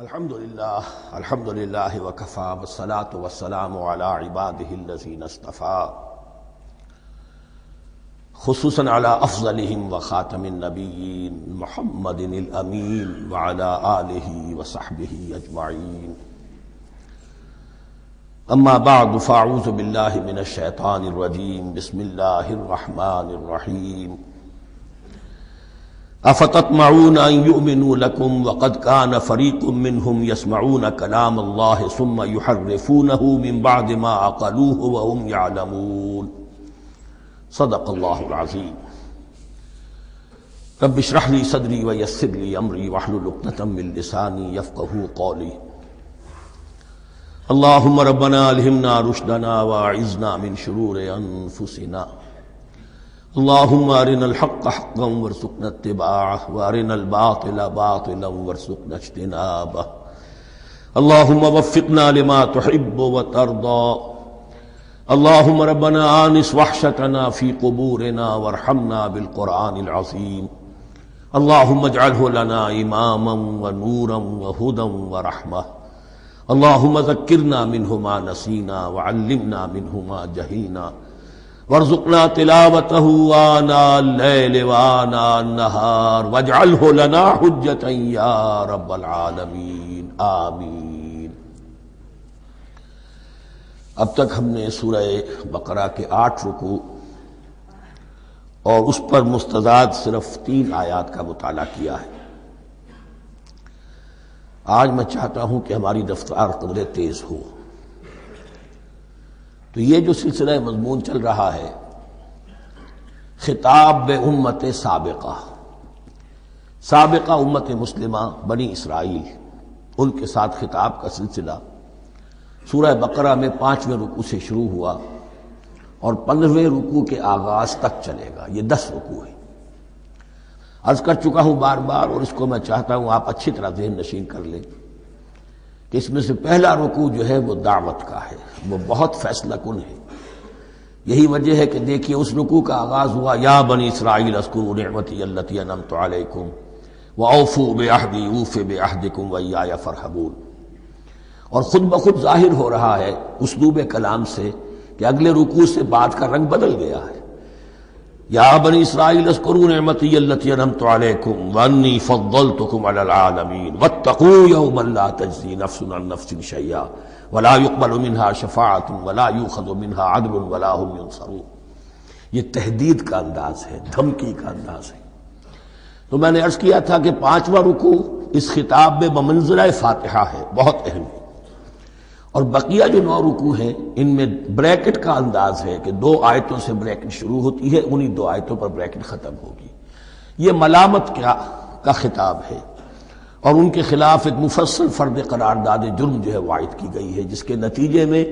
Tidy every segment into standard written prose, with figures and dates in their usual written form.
الحمد للہ وکفى والصلاة والسلام على عباده الذین اصطفى خصوصاً على افضلهم وخاتم النبیین محمد الامین وعلى آلہ وصحبہ اجمعین اما بعد فاعوذ باللہ من الشیطان الرجیم بسم اللہ الرحمن الرحیم افتطمعون ان يؤمنوا لكم وقد كان فريق منهم يسمعون كلام الله ثم يحرفونه من بعد ما عقلوه وهم يعلمون صدق الله العظيم رب اشرح لي صدري ويسر لي امري واحلل عقدة من لساني يفقهوا قولي اللهم ربنا الهمنا رشدنا واعذنا من شرور انفسنا اللهم ارنا الحق حقا وارزقنا اتباعه وارنا الباطل باطلا وارزقنا اجتنابه اللهم وفقنا لما تحب وترضى اللهم ربنا آنس وحشتنا في قبورنا وارحمنا بالقرآن العظيم اللهم اجعله لنا إماما ونورا وهدى ورحمة اللهم ذكرنا منه ما نسينا وعلمنا منه ما جهلنا وارزقنا تلاوته آناء الليل وآناء النهار واجعله لنا حجة يا رب العالمين آمین۔ اب تک ہم نے سورہ بقرہ کے 8 رکوع اور اس پر مستزاد صرف 3 آیات کا مطالعہ کیا ہے۔ آج میں چاہتا ہوں کہ ہماری رفتار قدرے تیز ہو۔ تو یہ جو سلسلہ مضمون چل رہا ہے خطاب بے امت سابقہ امت مسلمہ بنی اسرائیل، ان کے ساتھ خطاب کا سلسلہ سورہ بقرہ میں 5ویں رکوع سے شروع ہوا اور 15ویں رکوع کے آغاز تک چلے گا۔ یہ 10 رکوع ہے۔ عرض کر چکا ہوں بار بار، اور اس کو میں چاہتا ہوں آپ اچھی طرح ذہن نشین کر لیں کہ اس میں سے پہلا رکوع جو ہے وہ دعوت کا ہے، وہ بہت فیصلہ کن ہے۔ یہی وجہ ہے کہ دیکھیے اس رکوع کا آغاز ہوا یا بنی اسرائیل اذکروا نعمتی التی انعمت علیکم واوفوا بعہدی اوف بعہدکم وایای فارہبون، اور خود بخود ظاہر ہو رہا ہے اسلوب کلام سے کہ اگلے رکوع سے بات کا رنگ بدل گیا ہے۔ یا بنی اسرائیل اذکروا نعمتی التی انعمت علیکم وانی فضلتکم علی العالمین واتقوا یوما لا تجزی نفس عن نفس شیئا ولا يقبل منها شفاعت ولا یؤخذ منها عدل ولا هم ينصرون۔ یہ تہدید کا انداز ہے، دھمکی کا انداز ہے۔ تو میں نے عرض کیا تھا کہ 5واں رکوع اس خطاب میں بمنزلہ فاتحہ ہے، بہت اہم ہے، اور بقیہ جو 9 رکوع ہیں ان میں بریکٹ کا انداز ہے کہ 2 آیتوں سے بریکٹ شروع ہوتی ہے، انہی 2 آیتوں پر بریکٹ ختم ہوگی۔ یہ ملامت کا خطاب ہے، اور ان کے خلاف ایک مفصل فرد قرارداد جرم جو ہے وائد کی گئی ہے، جس کے نتیجے میں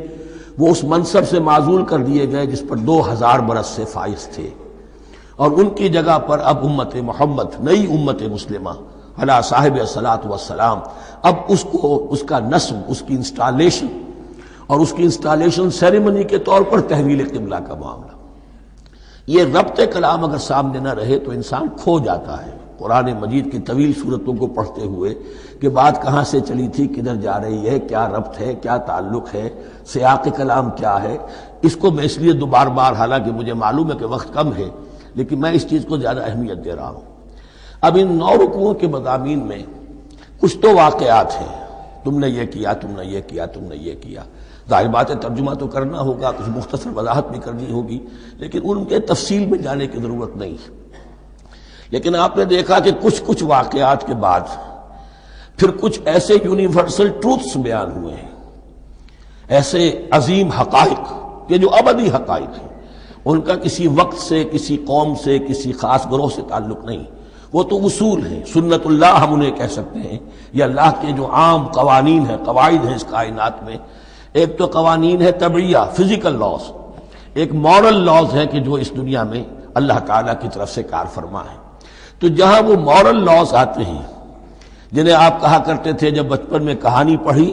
وہ اس منصب سے معزول کر دیے گئے جس پر 2000 برس سے فائز تھے، اور ان کی جگہ پر اب امت محمد، نئی امت مسلمہ علی صاحب الصلاۃ والسلام، اب اس کا نصب، اس کی انسٹالیشن، اور اس کی انسٹالیشن سیریمنی کے طور پر تحویل قبلہ کا معاملہ۔ یہ ربط کلام اگر سامنے نہ رہے تو انسان کھو جاتا ہے قرآن مجید کی طویل صورتوں کو پڑھتے ہوئے کہ بات کہاں سے چلی تھی، کدھر جا رہی ہے، کیا ربط ہے، کیا تعلق ہے، سیاق کلام کیا ہے۔ اس کو میں اس لیے بار بار، حالانکہ مجھے معلوم ہے کہ وقت کم ہے، لیکن میں اس چیز کو زیادہ اہمیت دے رہا ہوں۔ اب ان 9 رکوعوں کے مضامین میں کچھ تو واقعات ہیں، تم نے یہ کیا، تم نے یہ کیا، تم نے یہ کیا۔ ظاہر بات ہے ترجمہ تو کرنا ہوگا، کچھ مختصر وضاحت بھی کرنی ہوگی، لیکن ان کے تفصیل میں جانے کی ضرورت نہیں۔ لیکن آپ نے دیکھا کہ کچھ واقعات کے بعد پھر کچھ ایسے یونیورسل ٹروتھس بیان ہوئے ہیں، ایسے عظیم حقائق کہ جو ابدی حقائق ہیں، ان کا کسی وقت سے، کسی قوم سے، کسی خاص گروہ سے تعلق نہیں، وہ تو اصول ہیں، سنت اللہ ہم انہیں کہہ سکتے ہیں، یہ اللہ کے جو عام قوانین ہیں، قواعد ہیں اس کائنات میں۔ ایک تو قوانین ہے طبعیہ، فزیکل لاز، ایک مورل لاز ہیں کہ جو اس دنیا میں اللہ تعالیٰ کی طرف سے کار فرما ہے۔ تو جہاں وہ مورل لاز آتے ہیں، جنہیں آپ کہا کرتے تھے جب بچپن میں کہانی پڑھی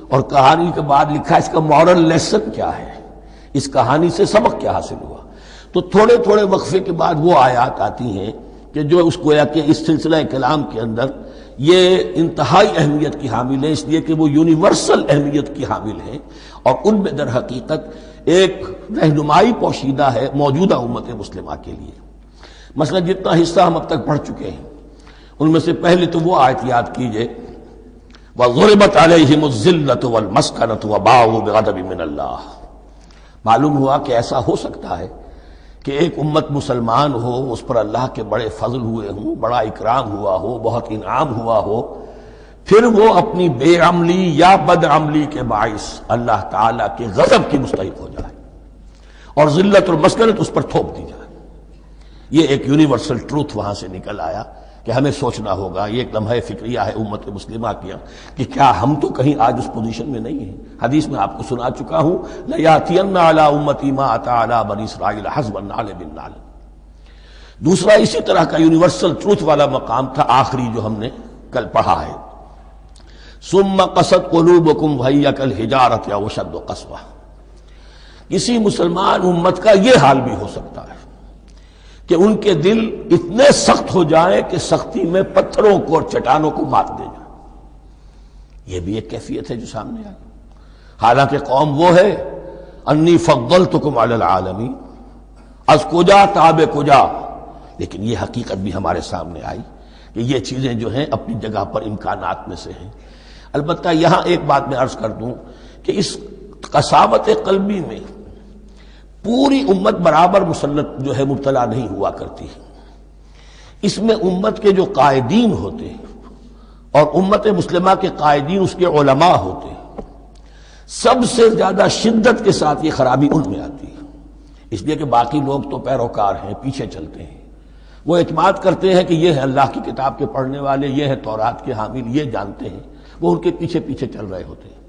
اور کہانی کے بعد لکھا اس کا مورل لیسن کیا ہے، اس کہانی سے سبق کیا حاصل ہوا، تو تھوڑے تھوڑے وقفے کے بعد وہ آیات آتی ہیں کہ جو اس گویا کہ اس سلسلہ کلام کے اندر یہ انتہائی اہمیت کی حامل ہیں، اس لیے کہ وہ یونیورسل اہمیت کی حامل ہیں، اور ان میں در حقیقت ایک رہنمائی پوشیدہ ہے موجودہ امت مسلمہ کے لیے۔ مثلا جتنا حصہ ہم اب تک پڑھ چکے ہیں ان میں سے پہلے تو وہ آیت یاد کیجئے وَضُرِبَتْ عَلَيْهِمُ الذِّلَّةُ وَالْمَسْكَنَةُ وَبَاءُوا بِغَضَبٍ مِّنَ اللَّهِ۔ معلوم ہوا کہ ایسا ہو سکتا ہے کہ ایک امت مسلمان ہو، اس پر اللہ کے بڑے فضل ہوئے ہوں، بڑا اکرام ہوا ہو، بہت انعام ہوا ہو، پھر وہ اپنی بے عملی یا بد عملی کے باعث اللہ تعالیٰ کے غضب کی مستحق ہو جائے اور ذلت اور مسکنت اس پر تھوپ دی جائے۔ یہ ایک یونیورسل ٹروتھ وہاں سے نکل آیا کہ ہمیں سوچنا ہوگا، یہ ایک لمحہ فکریہ ہے امت مسلمہ کیا کہ کیا ہم تو کہیں آج اس پوزیشن میں نہیں ہیں۔ حدیث میں آپ کو سنا چکا ہوں لَيَأْتِيَنَّ عَلَىٰ أُمَّتِي مَا أَتَىٰ عَلَىٰ بَنِي إِسْرَائِيلَ حَسْبَ النَّعْلِ بِالنَّعْلِ۔ دوسرا اسی طرح کا یونیورسل ٹروتھ والا مقام تھا آخری جو ہم نے کل پڑھا ہے، ثُمَّ قَسَتْ قُلُوبُكُمْ وَهِيَ كَالْحِجَارَةِ أَوْ أَشَدُّ قَسْوَةً۔ کسی مسلمان امت کا یہ حال بھی ہو سکتا ہے کہ ان کے دل اتنے سخت ہو جائیں کہ سختی میں پتھروں کو اور چٹانوں کو مات دے جائیں۔ یہ بھی ایک کیفیت ہے جو سامنے آئی، حالانکہ قوم وہ ہے انی فضلتکم علی العالمین، از کجا تاب کجا، لیکن یہ حقیقت بھی ہمارے سامنے آئی کہ یہ چیزیں جو ہیں اپنی جگہ پر امکانات میں سے ہیں۔ البتہ یہاں ایک بات میں عرض کر دوں کہ اس قساوت قلبی میں پوری امت برابر مسلط جو ہے مبتلا نہیں ہوا کرتی، اس میں امت کے جو قائدین ہوتے ہیں اور امت مسلمہ کے قائدین اس کے علماء ہوتے ہیں، سب سے زیادہ شدت کے ساتھ یہ خرابی ان میں آتی ہے، اس لیے کہ باقی لوگ تو پیروکار ہیں، پیچھے چلتے ہیں، وہ اعتماد کرتے ہیں کہ یہ ہے اللہ کی کتاب کے پڑھنے والے، یہ ہے تورات کے حامل، یہ جانتے ہیں، وہ ان کے پیچھے پیچھے چل رہے ہوتے ہیں۔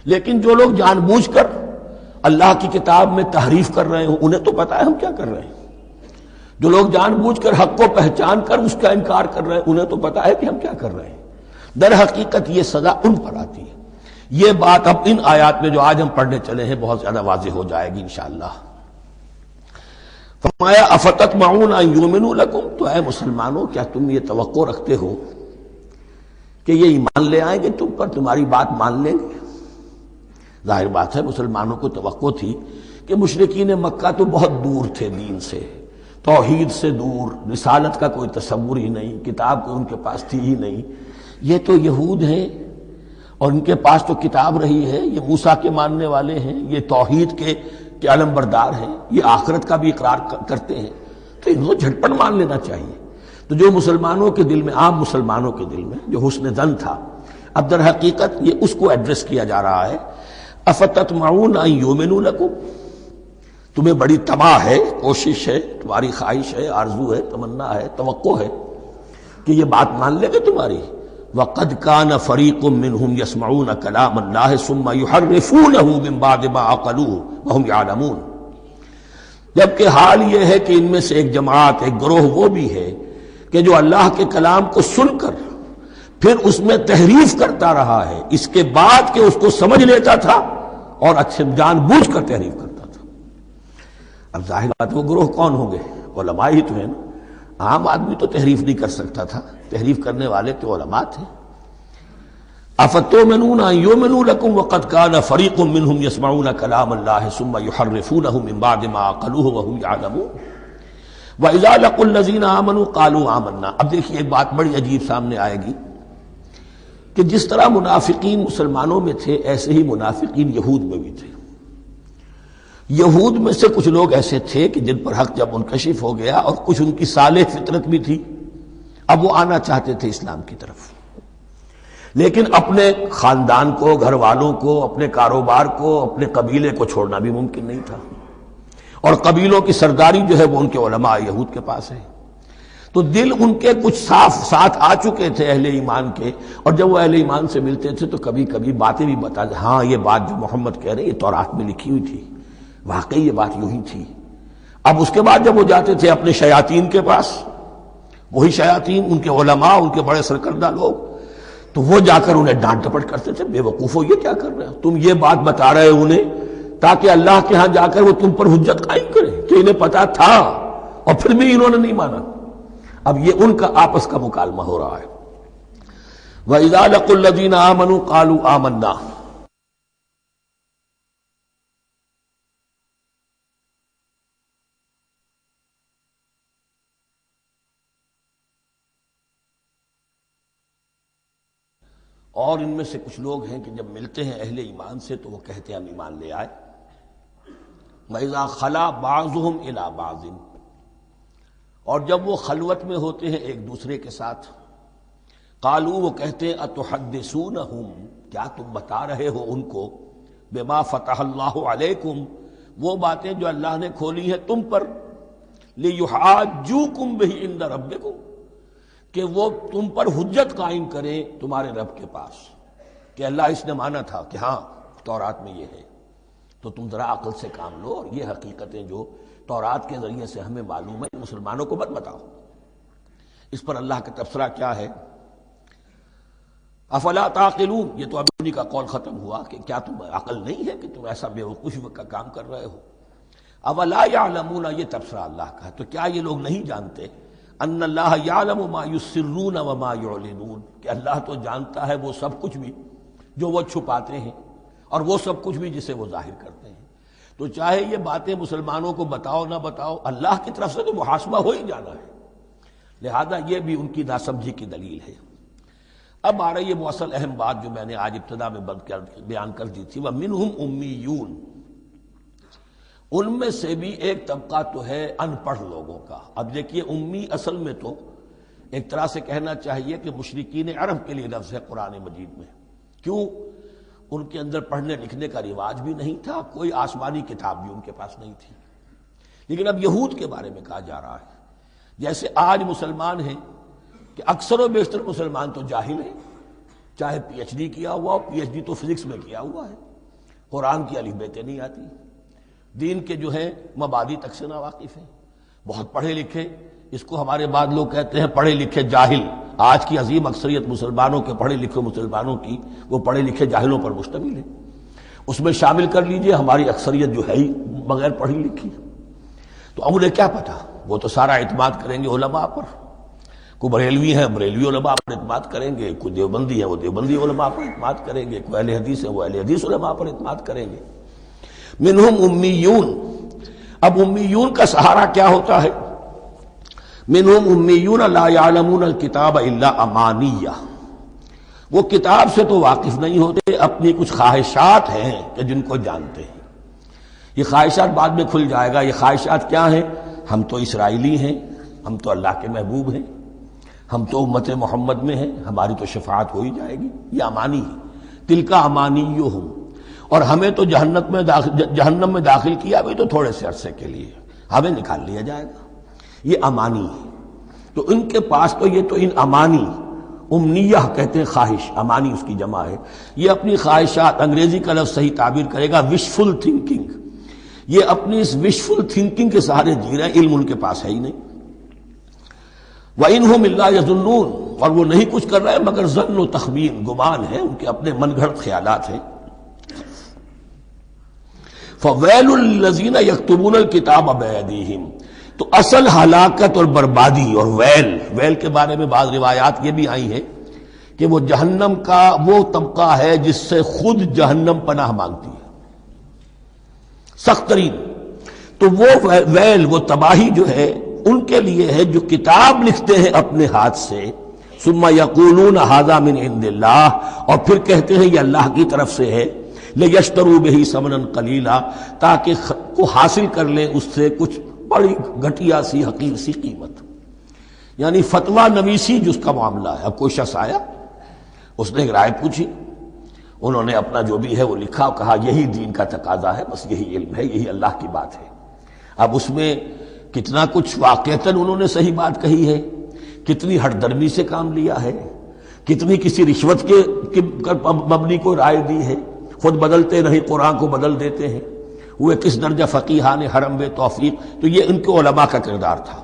لیکن جو لوگ جان بوجھ کر اللہ کی کتاب میں تحریف کر رہے ہوں، انہیں تو پتا ہے ہم کیا کر رہے ہیں۔ جو لوگ جان بوجھ کر حق کو پہچان کر اس کا انکار کر رہے ہیں، انہیں تو پتا ہے کہ ہم کیا کر رہے ہیں۔ در حقیقت یہ سزا ان پر آتی ہے۔ یہ بات اب ان آیات میں جو آج ہم پڑھنے چلے ہیں بہت زیادہ واضح ہو جائے گی انشاءاللہ۔ فرمایا افتطمعون ان یؤمنوا لکم، تو اے مسلمانوں کیا تم یہ توقع رکھتے ہو کہ یہ ایمان لے آئیں گے تم پر، تمہاری بات مان لیں گے؟ ظاہر بات ہے مسلمانوں کو توقع تھی کہ مشرکین مکہ تو بہت دور تھے دین سے، توحید سے دور، رسالت کا کوئی تصور ہی نہیں، کتاب کوئی ان کے پاس تھی ہی نہیں۔ یہ تو یہود ہیں اور ان کے پاس تو کتاب رہی ہے، یہ موسیٰ کے ماننے والے ہیں، یہ توحید کے علم بردار ہیں، یہ آخرت کا بھی اقرار کرتے ہیں، تو ان کو جھٹپٹ مان لینا چاہیے۔ تو جو مسلمانوں کے دل میں، عام مسلمانوں کے دل میں جو حسن ظن تھا، اب در حقیقت یہ اس کو ایڈریس کیا جا رہا ہے۔ افتطمعون ان یؤمنوا لکم، تمہیں بڑی طمع ہے، کوشش ہے، تمہاری خواہش ہے، آرزو ہے، تمنا ہے، توقع ہے کہ یہ بات مان لے گے تمہاری۔ وَقَدْ كَانَ فَرِيقٌ مِّنْهُمْ يَسْمَعُونَ كَلَامَ اللَّهِ ثُمَّ يُحَرِّفُونَهُ مِن بَعْدِ مَا عَقَلُوهُ وَهُمْ يَعْلَمُونَ، جبکہ حال یہ ہے کہ ان میں سے ایک جماعت، ایک گروہ وہ بھی ہے کہ جو اللہ کے کلام کو سن کر پھر اس میں تحریف کرتا رہا ہے، اس کے بعد کہ اس کو سمجھ لیتا تھا اور اچھے جان بوجھ کر تحریف کرتا تھا۔ اب ظاہر بات وہ گروہ کون ہوں گے؟ علماء ہی تو ہیں نا، عام آدمی تو تحریف نہیں کر سکتا تھا، تحریف کرنے والے تو علماء تھے۔ افتؤمنون ان یؤمنوا لکم وقد کان فریق منهم یسمعون کلام اللہ ثم یحرفونہ من بعد ما عقلوہ وهم یعلمون واذا لقوا الذین آمنوا قالوا آمنا۔ اب دیکھیے ایک بات بڑی عجیب سامنے آئے گی کہ جس طرح منافقین مسلمانوں میں تھے ایسے ہی منافقین یہود میں بھی تھے۔ یہود میں سے کچھ لوگ ایسے تھے کہ جن پر حق جب منکشف ہو گیا، اور کچھ ان کی صالح فطرت بھی تھی، اب وہ آنا چاہتے تھے اسلام کی طرف، لیکن اپنے خاندان کو، گھر والوں کو، اپنے کاروبار کو، اپنے قبیلے کو چھوڑنا بھی ممکن نہیں تھا، اور قبیلوں کی سرداری جو ہے وہ ان کے علماء یہود کے پاس ہے۔ تو دل ان کے کچھ صاف ساتھ آ چکے تھے اہل ایمان کے، اور جب وہ اہل ایمان سے ملتے تھے تو کبھی کبھی باتیں بھی بتاتے، ہاں یہ بات جو محمد کہہ رہے ہیں یہ تورات میں لکھی ہوئی تھی، واقعی یہ بات یوں ہی تھی۔ اب اس کے بعد جب وہ جاتے تھے اپنے شیاطین کے پاس، وہی شیاطین ان کے علماء، ان کے بڑے سرکردہ لوگ، تو وہ جا کر انہیں ڈانٹ ڈپٹ کرتے تھے، بے وقوفو یہ کیا کر رہے ہو تم، یہ بات بتا رہے ہو انہیں تاکہ اللہ کے ہاں جا کر وہ تم پر حجت قائم کرے کہ انہیں پتا تھا اور پھر بھی انہوں نے نہیں مانا۔ اب یہ ان کا آپس کا مکالمہ ہو رہا ہے۔ وَإِذَا لَقُوا الَّذِينَ آمَنُوا قَالُوا آمَنَّا. اور ان میں سے کچھ لوگ ہیں کہ جب ملتے ہیں اہل ایمان سے تو وہ کہتے ہیں ہم ایمان لے آئے. وَإِذَا خَلَا بَعْضُهُمْ إِلَىٰ بَعْضٍ، اور جب وہ خلوت میں ہوتے ہیں ایک دوسرے کے ساتھ، قالوا وہ کہتے ہیں اتحدثونہم، کیا تم بتا رہے ہو ان کو، بما فتح اللہ علیکم، وہ باتیں جو اللہ نے کھولی ہیں تم پر، لیحاجوکم بہ عند ربکم، کہ وہ تم پر حجت قائم کریں تمہارے رب کے پاس، کہ اللہ اس نے مانا تھا کہ ہاں تورات میں یہ ہے، تو تم ذرا عقل سے کام لو، اور یہ حقیقتیں جو تورات کے ذریعے سے ہمیں معلوم ہے مسلمانوں کو مت بتاؤ. اس پر اللہ کا تبصرہ کیا ہے؟ افلا تعقلون، یہ تو ابھی انہی کا قول ختم ہوا کہ کیا تم عقل نہیں ہے کہ تم ایسا بیوقوفی کا کام کر رہے ہو. اولا یعلمون، یہ تبصرہ اللہ کا ہے، تو کیا یہ لوگ نہیں جانتے ان اللہ یعلم ما یسرون وما یعلنون، کہ اللہ تو جانتا ہے وہ سب کچھ بھی جو وہ چھپاتے ہیں اور وہ سب کچھ بھی جسے وہ ظاہر کرتے ہیں. تو چاہے یہ باتیں مسلمانوں کو بتاؤ نہ بتاؤ، اللہ کی طرف سے تو محاسبہ ہو ہی جانا ہے، لہذا یہ بھی ان کی ناسمجھی کی دلیل ہے. اب آ رہی ہے وہ اصل اہم بات جو میں نے آج ابتدا میں بیان کر دی تھی، وَمِنْهُمْ أُمِّيُّونَ، ان میں سے بھی ایک طبقہ تو ہے ان پڑھ لوگوں کا. اب دیکھیے امی اصل میں تو ایک طرح سے کہنا چاہیے کہ مشرکین عرب کے لیے لفظ ہے قرآن مجید میں. کیوں؟ ان کے اندر پڑھنے لکھنے کا رواج بھی نہیں تھا، کوئی آسمانی کتاب بھی ان کے پاس نہیں تھی. لیکن اب یہود کے بارے میں کہا جا رہا ہے، جیسے آج مسلمان ہیں کہ اکثر و بیشتر مسلمان تو جاہل ہیں، چاہے پی ایچ ڈی کیا ہوا ہو، پی ایچ ڈی تو فزکس میں کیا ہوا ہے، قرآن کی الف بیتیں نہیں آتی، دین کے جو ہیں مبادی تک سے ناواقف ہیں، بہت پڑھے لکھے، اس کو ہمارے بعد لوگ کہتے ہیں پڑھے لکھے جاہل. آج کی عظیم اکثریت مسلمانوں کے پڑھے لکھے مسلمانوں کی وہ پڑھے لکھے جاہلوں پر مشتمل ہے. اس میں شامل کر لیجئے ہماری اکثریت جو ہے ہی بغیر پڑھی لکھی. تو اب انہیں کیا پتا، وہ تو سارا اعتماد کریں گے علماء پر. کوئی بریلوی ہیں بریلوی علماء پر اعتماد کریں گے، کوئی دیوبندی ہیں وہ دیوبندی علماء پر اعتماد کریں گے، کوئی اہل حدیث ہیں وہ اہل حدیث علماء پر اعتماد کریں گے. منہم امیون، اب امیون کا سہارا کیا ہوتا ہے؟ منہم امیون لا یعلمون الکتاب الا امانیہ، وہ کتاب سے تو واقف نہیں ہوتے، اپنی کچھ خواہشات ہیں کہ جن کو جانتے ہیں. یہ خواہشات بعد میں کھل جائے گا. یہ خواہشات کیا ہیں؟ ہم تو اسرائیلی ہیں، ہم تو اللہ کے محبوب ہیں، ہم تو امت محمد میں ہیں، ہماری تو شفاعت ہو ہی جائے گی. یہ امانی ہے، تلک امانیہم، اور ہمیں تو جہنم میں داخل کیا بھی تو تھوڑے سے عرصے کے لیے، ہمیں نکال لیا جائے گا. یہ امانی ہے. تو ان کے پاس تو یہ تو ان امانی، امنیہ کہتے ہیں خواہش، امانی اس کی جمع ہے. یہ اپنی خواہشات، انگریزی کا لفظ صحیح تعبیر کرے گا وشفل تھنکنگ، یہ اپنی اس وشفل تھنکنگ کے سہارے جی رہے ہیں، علم ان کے پاس ہے ہی نہیں. وَإِنْهُمْ إِلَّا يَظُنُّونَ، اور وہ نہیں کچھ کر رہے مگر ظن و تخمین، گمان ہے، ان کے اپنے من گھڑت خیالات ہیں. فَوَيْلٌ لِّلَّذِينَ يَكْتُبُونَ الْكِتَابَ بِأَيْدِيهِمْ، تو اصل ہلاکت اور بربادی اور ویل کے بارے میں بعض روایات یہ بھی آئی ہیں کہ وہ جہنم کا وہ طبقہ ہے جس سے خود جہنم پناہ مانگتی ہے، سخت ترین. تو وہ ویل، وہ تباہی جو ہے ان کے لیے ہے جو کتاب لکھتے ہیں اپنے ہاتھ سے، ثم یقولون ھذا من عند اللہ، اور پھر کہتے ہیں یہ اللہ کی طرف سے ہے، لیشتروا بہ ثمنا قلیلا، تاکہ کو حاصل کر لیں اس سے کچھ بڑی گھٹیا سی حقیر سی قیمت. یعنی فتویٰ نویسی جس کا معاملہ ہے. اب کوئی شخص آیا، اس نے ایک رائے پوچھی، انہوں نے اپنا جو بھی ہے وہ لکھا اور کہا یہی دین کا تقاضا ہے، بس یہی علم ہے، یہی اللہ کی بات ہے. اب اس میں کتنا کچھ واقعتاً انہوں نے صحیح بات کہی ہے، کتنی ہٹ درمی سے کام لیا ہے، کتنی کسی رشوت کے مبنی کو رائے دی ہے، خود بدلتے نہیں قرآن کو بدل دیتے ہیں، وہ کس درجہ فقیہان حرم بے توفیق. تو یہ ان کے علماء کا کردار تھا.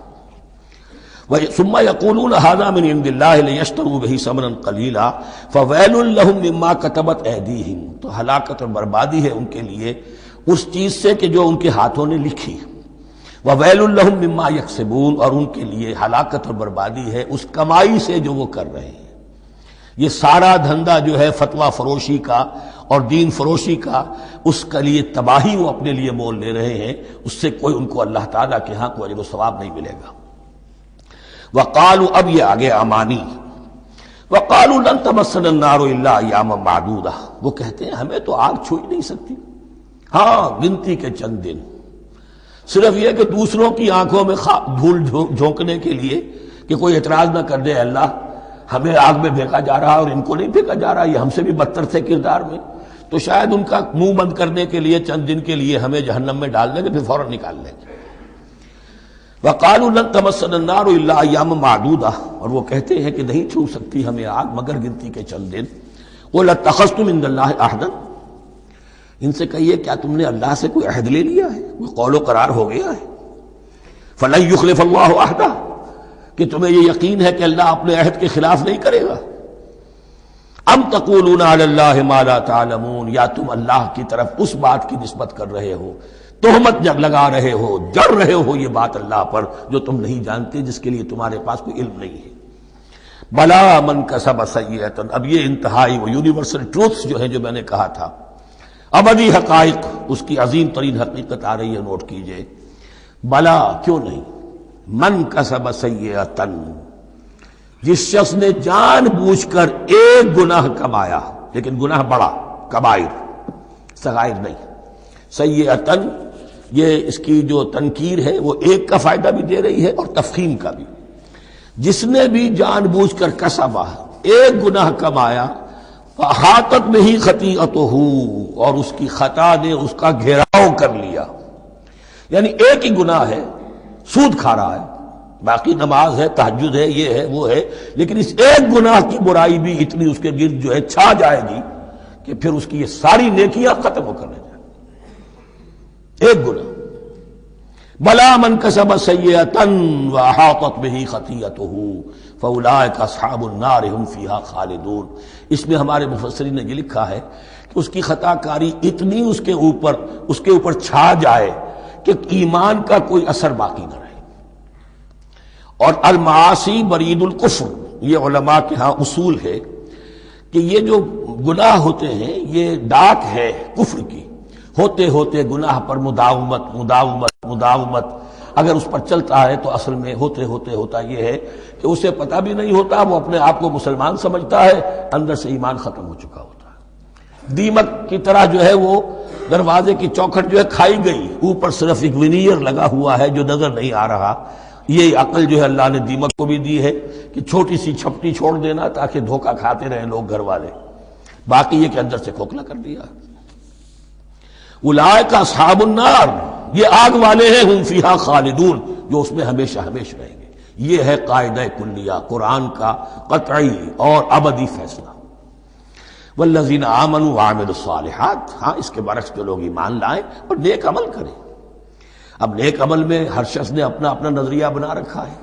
ثم یقولون ھذا من عند اللہ لیشتروا بہ ثمنا قلیلا فویل لہم مما کتبت ایدیہم، تو ہلاکت اور بربادی ہے ان کے لیے اس چیز سے کہ جو ان کے ہاتھوں نے لکھی. وویل لہم مما یکسبون، اور ان کے لیے ہلاکت اور بربادی ہے اس کمائی سے جو وہ کر رہے ہیں. یہ سارا دھندا جو ہے فتویٰ فروشی کا اور دین فروشی کا، اس کے لیے تباہی وہ اپنے لیے مول لے رہے ہیں، اس سے کوئی ان کو اللہ تعالیٰ کے ہاں کوئی اجر و ثواب نہیں ملے گا۔ وقالوا، اب یہ آگے امانی، وقالوا لن تمسنا النار الا ایاما معدودہ، وہ کہتے ہیں ہمیں تو آگ چھو ہی نہیں سکتی، ہاں گنتی کے چند دن، صرف یہ کہ دوسروں کی آنکھوں میں دھول جھونکنے کے لیے کہ کوئی اعتراض نہ کر دے، اللہ ہمیں آگ میں پھینکا جا رہا اور ان کو نہیں پھینکا جا رہا، یہ ہم سے بھی بدتر تھے کردار میں، تو شاید ان کا منہ بند کرنے کے لیے چند دن کے لیے ہمیں جہنم میں ڈال دیں گے، پھر فوراً نکال لیں گے۔ وقالوا لن تمسنا النار الا ایاما معدودہ، اور وہ کہتے ہیں کہ نہیں چھو سکتی ہمیں آگ مگر گنتی کے چند دن۔ قل اتخذتم عند اللہ عہدا، ان سے کہیے کیا تم نے اللہ سے کوئی عہد لے لیا ہے، کوئی قول و قرار ہو گیا ہے؟ فلن یخلف اللہ عہدہ، کہ تمہیں یہ یقین ہے کہ اللہ اپنے عہد کے خلاف نہیں کرے گا؟ ام تقولون علی اللہ ما لا تعلمون، یا تم اللہ کی طرف اس بات کی نسبت کر رہے ہو، تہمت جب لگا رہے ہو، جڑ رہے ہو یہ بات اللہ پر جو تم نہیں جانتے، جس کے لیے تمہارے پاس کوئی علم نہیں ہے۔ بلا من کسب سیئۃ، اب یہ انتہائی وہ یونیورسل ٹروتھس جو ہیں جو میں نے کہا تھا، ابدی حقائق، اس کی عظیم ترین حقیقت آ رہی ہے، نوٹ کیجئے۔ بلا، کیوں نہیں، من کسب سیئۃ، جس شخص نے جان بوجھ کر ایک گناہ کمایا، لیکن گناہ بڑا، کبائر، صغائر نہیں، سیئۃ، یہ اس کی جو تنکیر ہے وہ ایک کا فائدہ بھی دے رہی ہے اور تفخیم کا بھی۔ جس نے بھی جان بوجھ کر کسبا، ایک گناہ کمایا، فاحاطت بہ خطیئتہ، اور اس کی خطا نے اس کا گھیراؤ کر لیا، یعنی ایک ہی گناہ ہے، سود کھا رہا ہے، باقی نماز ہے، تہجد ہے، یہ ہے وہ ہے، لیکن اس ایک گناہ کی برائی بھی اتنی اس کے گرد جو ہے چھا جائے گی کہ پھر اس کی یہ ساری نیکیاں ختم ہو کر رہ جائیں، ایک گناہ۔ بلا من کسب سیئۃ واحاطت بہ خطیئتہ فاولئک اصحاب النار هم فیہا خالدون، اس میں ہمارے مفسرین نے یہ لکھا ہے کہ اس کی خطا کاری اتنی اس کے اوپر چھا جائے کہ ایمان کا کوئی اثر باقی نہ رہے۔ اور المعاصی برید الکفر، یہ علماء کے ہاں اصول ہے کہ یہ جو گناہ ہوتے ہیں یہ ڈاک ہے کفر کی، ہوتے ہوتے گناہ پر مداومت اگر اس پر چلتا ہے تو اصل میں ہوتے ہوتے ہوتا یہ ہے کہ اسے پتہ بھی نہیں ہوتا، وہ اپنے آپ کو مسلمان سمجھتا ہے، اندر سے ایمان ختم ہو چکا ہوتا ہے۔ دیمک کی طرح جو ہے وہ دروازے کی چوکھٹ جو ہے کھائی گئی، اوپر صرف ایک ونیئر لگا ہوا ہے جو نظر نہیں آ رہا۔ یہ عقل جو ہے اللہ نے دیمک کو بھی دی ہے کہ چھوٹی سی چھپٹی چھوڑ دینا تاکہ دھوکہ کھاتے رہیں لوگ گھر والے، باقی یہ کہ اندر سے کھوکھلا کر دیا۔ اولئک اصحاب النار، یہ آگ والے ہیں، ہم فیہا خالدون، جو اس میں ہمیشہ ہمیشہ رہیں گے۔ یہ ہے قاعدہ کلیہ، قرآن کا قطعی اور ابدی فیصلہ۔ والذین آمنوا وعملوا الصالحات، ہاں اس کے برعکس جو لوگ ایمان لائیں اور نیک عمل کریں۔ اب نیک عمل میں ہر شخص نے اپنا اپنا نظریہ بنا رکھا ہے۔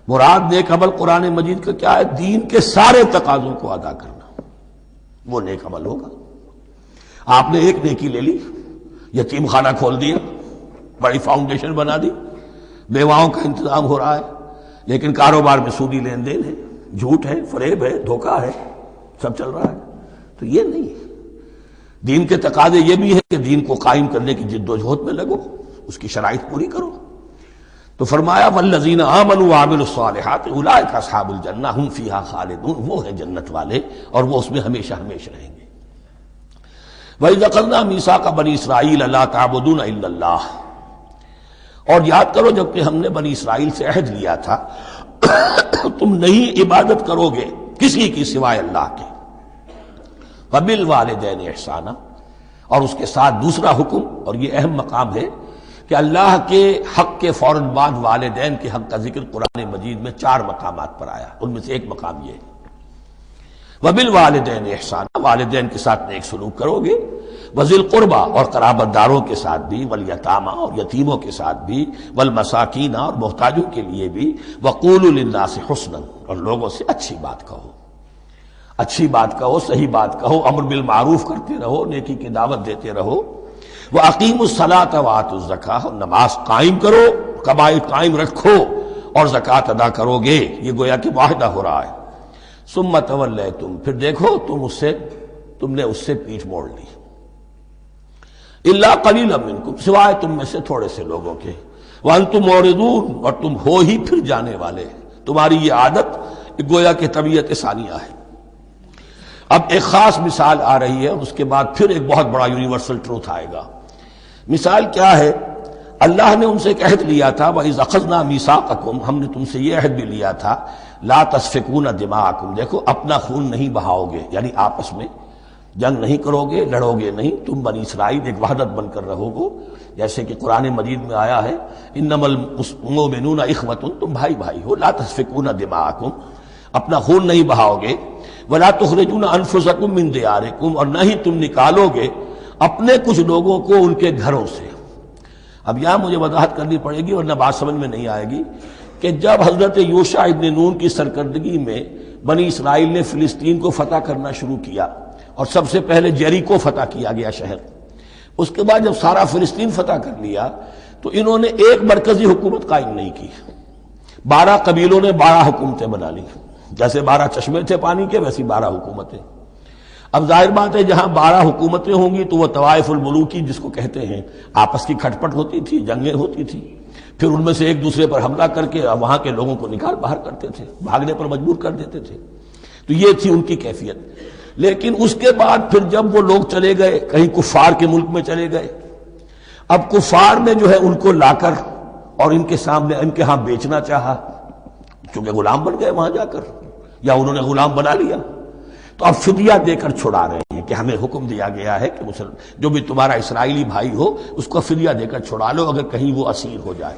مراد نیک عمل قرآن مجید کا کیا ہے؟ دین کے سارے تقاضوں کو ادا کرنا، وہ نیک عمل ہوگا۔ آپ نے ایک نیکی لے لی، یتیم خانہ کھول دیا، بڑی فاؤنڈیشن بنا دی، بیواؤں کا انتظام ہو رہا ہے، لیکن کاروبار میں سودی لین دین ہے، جھوٹ ہے، فریب ہے، دھوکہ ہے، سب چل رہا ہے، تو یہ نہیں ہے۔ دین کے تقاضے یہ بھی ہے کہ دین کو قائم کرنے کی جد و جہد میں لگو، اس کی شرائط پوری کرو۔ تو فرمایا والذین آمنوا وعملوا الصالحات اولئک اصحاب الجنہ هم فیہا خالدون، وہ ہیں جنت والے اور وہ اس میں ہمیشہ ہمیشہ رہیں گے۔ وَإِذْ أَخَذْنَا مِيثَاقَ بَنِي إِسْرَائِيلَ لَا تَعْبُدُونَ إِلَّا اللَّهَ، اور یاد کرو جب کہ ہم نے بنی اسرائیل سے عہد لیا تھا تم نہیں عبادت کرو گے کسی کی سوائے اللہ کے۔ وَبِالْوَالِدَيْنِ إِحْسَانًا، اور اس کے ساتھ دوسرا حکم، اور یہ اہم مقام ہے کہ اللہ کے حق کے فوراً بعد والدین کے حق کا ذکر قرآن مجید میں 4 مقامات پر آیا، ان میں سے ایک مقام یہ ہے وَبِالْوَالِدَيْنِ إِحْسَانًا، والدین کے ساتھ نیک سلوک کرو گے، وَذِي الْقُرْبَى، اور قرابت داروں کے ساتھ بھی، وَالْيَتَامَى، اور یتیموں کے ساتھ بھی، وَالْمَسَاكِينَ، اور محتاجوں کے لیے بھی، وَقُولُوا لِلنَّاسِ حُسْنًا، اور لوگوں سے اچھی بات کہو، اچھی بات کہو، صحیح بات کہو، امر بالمعروف کرتے رہو، نیکی کی دعوت دیتے رہو۔ وَأَقِيمُوا الصَّلَاةَ وَآتُوا الزَّكَاةَ، اور نماز قائم کرو، قبائل قائم رکھو اور زکوٰۃ ادا کرو گے، یہ گویا کہ معاہدہ ہو رہا ہے۔ ثم تولیتم، پھر دیکھو تم نے اس سے پیٹھ موڑ لی، الا قلیلا منکم، سوائے تم میں سے تھوڑے سے لوگوں کے، وانتم معرضون، اور تم ہو ہی پھر جانے والے، تمہاری یہ عادت گویا کہ طبیعت ثانیہ ہے۔ اب ایک خاص مثال آ رہی ہے، اور اس کے بعد پھر ایک بہت بڑا یونیورسل ٹروتھ آئے گا۔ مثال کیا ہے؟ اللہ نے ان سے ایک عہد لیا تھا، وَإِذْ أَخَذْنَا مِيثَاقَكُمْ، ہم نے تم سے یہ عہد بھی لیا تھا، لَا تَسْفِكُونَ دِمَاءَكُمْ، دیکھو اپنا خون نہیں بہاؤ گے، یعنی آپس میں جنگ نہیں کرو گے، لڑو گے نہیں، تم بنی اسرائیل ایک وحدت بن کر رہو گے، جیسے کہ قرآن مجید میں آیا ہے انما المؤمنون اخوۃ، تم بھائی بھائی ہو، لا تسفکون دماءکم، اپنا خون نہیں بہاؤ گے، ولا تخرجون انفسکم من دیارکم، اور نہ ہی تم نکالو گے اپنے کچھ لوگوں کو ان کے گھروں سے۔ اب یہاں مجھے وضاحت کرنی پڑے گی ورنہ بات سمجھ میں نہیں آئے گی کہ جب حضرت یوشع ابن نون کی سرکردگی میں بنی اسرائیل نے فلسطین کو فتح کرنا شروع کیا، اور سب سے پہلے جیریکو فتح کیا گیا شہر، اس کے بعد جب سارا فلسطین فتح کر لیا تو انہوں نے ایک مرکزی حکومت قائم نہیں کی، 12 قبیلوں نے 12 حکومتیں بنا لی، جیسے 12 چشمے تھے پانی کے ویسی 12 حکومتیں۔ اب ظاہر بات ہے جہاں 12 حکومتیں ہوں گی تو وہ طوائف الملوکی جس کو کہتے ہیں، آپس کی کھٹ پٹ ہوتی تھی، جنگیں ہوتی تھی، پھر ان میں سے ایک دوسرے پر حملہ کر کے وہاں کے لوگوں کو نکال باہر کرتے تھے، بھاگنے پر مجبور کر دیتے تھے، تو یہ تھی ان کی کیفیت۔ لیکن اس کے بعد پھر جب وہ لوگ چلے گئے کہیں کفار کے ملک میں چلے گئے، اب کفار نے جو ہے ان کو لا کر اور ان کے سامنے ان کے ہاں بیچنا چاہا، چونکہ غلام بن گئے وہاں جا کر، یا انہوں نے غلام بنا لیا، تو اب فدیہ دے کر چھڑا رہے ہیں کہ ہمیں حکم دیا گیا ہے کہ جو بھی تمہارا اسرائیلی بھائی ہو اس کو فدیہ دے کر چھڑا لو اگر کہیں وہ اسیر ہو جائے۔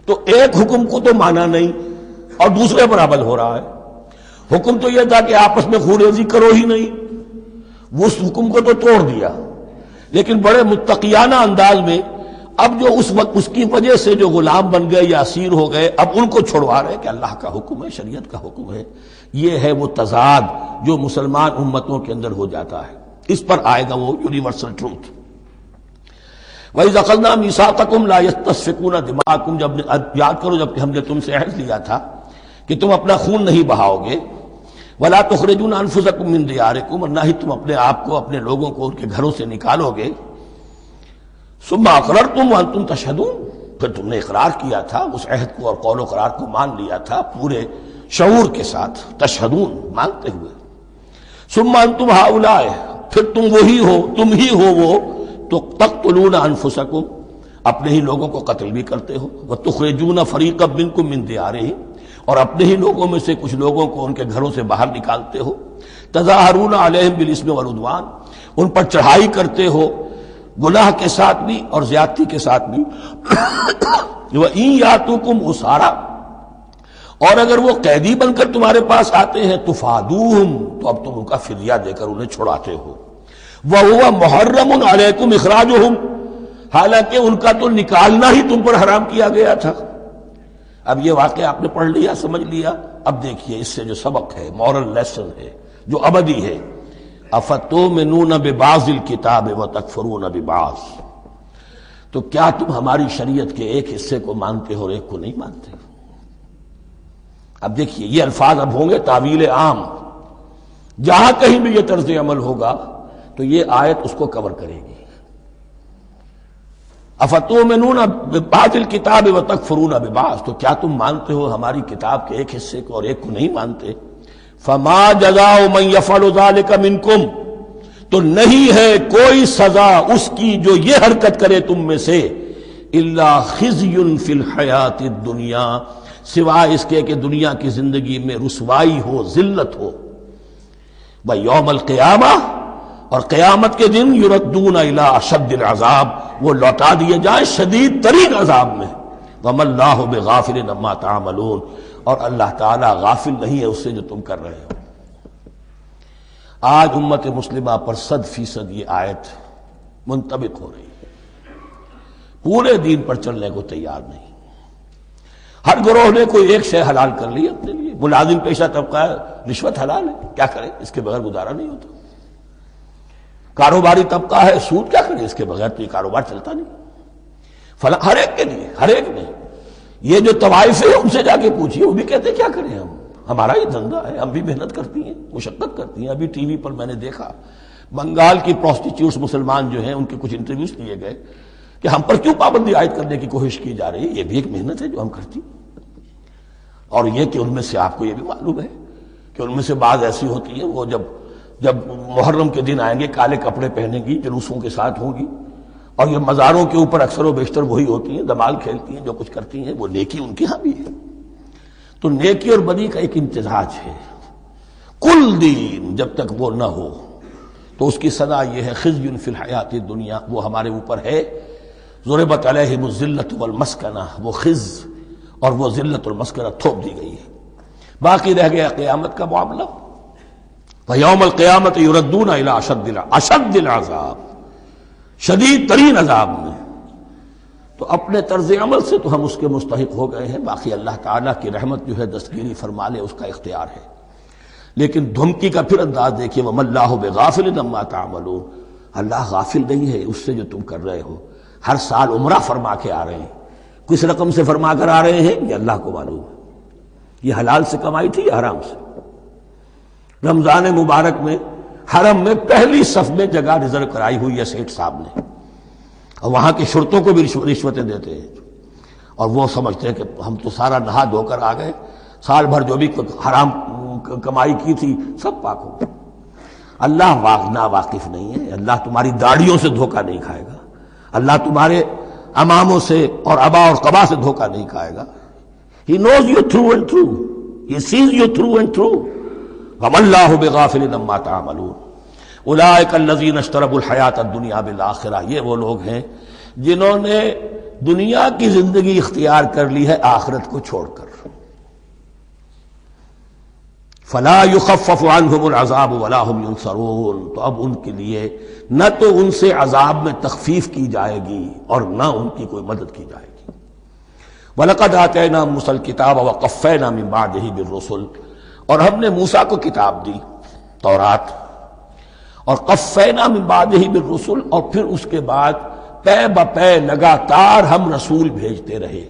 تو ایک حکم کو تو مانا نہیں اور دوسرے پر عمل ہو رہا ہے۔ حکم تو یہ تھا کہ آپس میں خون ریزی کرو ہی نہیں، اس حکم کو تو توڑ دیا، لیکن بڑے متقیانہ انداز میں اب جو اس وقت اس کی وجہ سے جو غلام بن گئے یا اسیر ہو گئے اب ان کو چھڑوا رہے کہ اللہ کا حکم ہے، شریعت کا حکم ہے۔ یہ ہے وہ تضاد جو مسلمان امتوں کے اندر ہو جاتا ہے، اس پر آئے گا وہ یونیورسل ٹروتھ۔ وَإِذْ أَخَذْنَا مِيثَاقَكُمْ لَا يَسْتَسْفِكُونَ دِمَاءَكُمْ، جب یاد کرو جب کہ ہم نے تم سے عہد لیا تھا کہ تم اپنا خون نہیں بہاؤ گے، وَلَا تُخْرِجُونَ أَنفُسَكُم مِّن دِيَارِكُمْ، اور نہ ہی تم اپنے آپ کو اپنے لوگوں کو ان کے گھروں سے نکالو گے، ثُمَّ أَقْرَرْتُمْ وَأَنْتُمْ تَشْهَدُونَ، پھر تم نے اقرار کیا تھا اس عہد کو اور قول و قرار کو مان لیا تھا پورے شعور کے ساتھ، تشہدون مانتے ہوئے، ثُمَّ أَنْتُمْ هَؤُلَاءِ، پھر تم وہی ہو، تم ہی ہو وہ تو تقتلون انفسکم، اپنے ہی لوگوں کو قتل بھی کرتے ہو، وتخرجون فریقا منکم من دیارہم، اور اپنے ہی لوگوں میں سے کچھ لوگوں کو ان کے گھروں سے باہر نکالتے ہو، تظاہرون علیہم بالاسم والعدوان، ان پر چڑھائی کرتے ہو گناہ کے ساتھ بھی اور زیادتی کے ساتھ بھی، وَإِن یاتوکم اسارا، اور اگر وہ قیدی بن کر تمہارے پاس آتے ہیں تفادوہم، تو اب تم ان کا فدیہ دے کر انہیں چھڑاتے ہو، وَهُوَ مُحَرَّمٌ عَلَيْكُمْ إِخْرَاجُهُمْ، حالانکہ ان کا تو نکالنا ہی تم پر حرام کیا گیا تھا۔ اب یہ واقعہ آپ نے پڑھ لیا، سمجھ لیا، اب دیکھیے اس سے جو سبق ہے، مورل لیسن ہے جو ابدی ہے، أَفَتُؤْمِنُونَ بِبَعْضِ الْكِتَابِ وَتَكْفُرُونَ بِبَعْضٍ، تو کیا تم ہماری شریعت کے ایک حصے کو مانتے ہو اور ایک کو نہیں مانتے؟ اب دیکھیے یہ الفاظ اب ہوں گے تعویل عام، جہاں کہیں بھی یہ طرز عمل ہوگا تو یہ آیت اس کو کور کرے گی۔ افتؤمنون ببعض الکتاب وتکفرون ببعض، تو کیا تم مانتے ہو ہماری کتاب کے ایک حصے کو اور ایک کو نہیں مانتے؟ فما جزاء من يفعل ذلك منکم، تو نہیں ہے کوئی سزا اس کی جو یہ حرکت کرے تم میں سے، الا خزي فی الحیات الدنیا، سوائے اس کے کہ دنیا کی زندگی میں رسوائی ہو، ذلت ہو، ویوم القیامہ، اور قیامت کے دن یردون الی اشد العذاب، وہ لوٹا دیے جائیں شدید ترین عذاب میں، وما اللہ بغافل عما تعملون، اور اللہ تعالیٰ غافل نہیں ہے اس سے جو تم کر رہے ہو۔ آج امت مسلمہ پر 100% یہ آیت منطبق ہو رہی ہے، پورے دین پر چلنے کو تیار نہیں، ہر گروہ نے کوئی ایک شے حلال کر لی اپنے لیے، ملازم پیشہ طبقہ ہے، رشوت حلال ہے، کیا کرے اس کے بغیر گزارا نہیں ہوتا، کاروباری طبقہ ہے، سود کیا کرے اس کے بغیر تو یہ کاروبار چلتا نہیں، فلاں ہر ایک کے لیے، ہر ایک نے، یہ جو طوائف ہے ان سے جا کے پوچھیے وہ بھی کہتے کیا کریں ہمارا ہی دھندا ہے، ہم بھی محنت کرتی ہیں، مشقت کرتی ہیں۔ ابھی ٹی وی پر میں نے دیکھا بنگال کی پروسٹیٹیوٹس مسلمان جو ہیں ان کے کچھ انٹرویوز لیے گئے کہ ہم پر کیوں پابندی عائد کرنے کی کوشش کی جا رہی ہے، یہ بھی ایک محنت ہے جو ہم کرتی ہیں۔ اور یہ کہ ان میں سے آپ کو یہ بھی معلوم ہے کہ ان میں سے بعض ایسی ہوتی ہیں وہ جب محرم کے دن آئیں گے کالے کپڑے پہنیں گی، جلوسوں کے ساتھ ہوں گی، اور یہ مزاروں کے اوپر اکثر و بیشتر وہی ہوتی ہیں، دمال کھیلتی ہیں، جو کچھ کرتی ہیں، وہ نیکی ان کے ہاں بھی ہے۔ تو نیکی اور بدی کا ایک امتزاج ہے۔ کل دین جب تک وہ نہ ہو تو اس کی سزا یہ ہے خزی فی الحیات الدنیا، وہ ہمارے اوپر ہے، ضربت علیہم الذلۃ والمسکنہ، وہ خز اور وہ ذلت المسکنہ تھوپ دی گئی ہے۔ باقی رہ گیا قیامت کا معاملہ، وَيَوْمَ الْقِيَامَةِ يُرَدُّونَ إِلَىٰ أَشَدِّ الْعَذَابِ، شدید ترین عذاب میں۔ تو اپنے طرز عمل سے تو ہم اس کے مستحق ہو گئے ہیں، باقی اللہ تعالیٰ کی رحمت جو ہے دستگیری فرما لے، اس کا اختیار ہے۔ لیکن دھمکی کا پھر انداز دیکھیے، وَمَا اللَّهُ بِغَافِلٍ عَمَّا تَعْمَلُونَ، اللہ غافل نہیں ہے اس سے جو تم کر رہے ہو۔ ہر سال عمرہ فرما کے آ رہے ہیں، کس رقم سے فرما کر آ رہے ہیں یہ اللہ کو معلوم ہے، یہ حلال سے کمائی تھی یا حرام سے۔ رمضان مبارک میں حرم میں پہلی صف میں جگہ ریزرو کرائی ہوئی ہے سیٹ صاحب نے، اور وہاں کے شرطوں کو بھی رشوتیں دیتے ہیں، اور وہ سمجھتے ہیں کہ ہم تو سارا نہا دھو کر آ گئے، سال بھر جو بھی حرام کمائی کی تھی سب پاک ہو گئی۔ اللہ نا واقف نہیں ہے، اللہ تمہاری داڑھیوں سے دھوکہ نہیں کھائے گا، اللہ تمہارے اماموں سے اور ابا اور قبا سے دھوکہ نہیں کھائے گا۔ He knows you through and through, He sees you through and through۔ وَمَا اللَّهُ بِغَافِلٍ عَمَّا تَعْمَلُونَ أُولَٰئِكَ الَّذِينَ اشْتَرَوُا الْحَيَاةَ الدُّنْيَا بِالْآخِرَةِ، یہ وہ لوگ ہیں جنہوں نے دنیا کی زندگی اختیار کر لی ہے آخرت کو چھوڑ کر۔ فَلَا يُخَفَّفُ عَنْهُمُ الْعَذَابُ وَلَا هُمْ يُنصَرُونَ، تو اب ان کے لیے نہ تو ان سے عذاب میں تخفیف کی جائے گی اور نہ ان کی کوئی مدد کی جائے گی۔ وَلَقَدْ آتَيْنَا مُوسَى الْكِتَابَ وَقَفَّيْنَا مِن بَعْدِهِ بِالرُّسُلِ، اور ہم نے موسیٰ کو کتاب دی تورات، اور قفینا من بعدہ بالرسل، اور پھر اس کے بعد پے بپے لگاتار ہم رسول بھیجتے رہے۔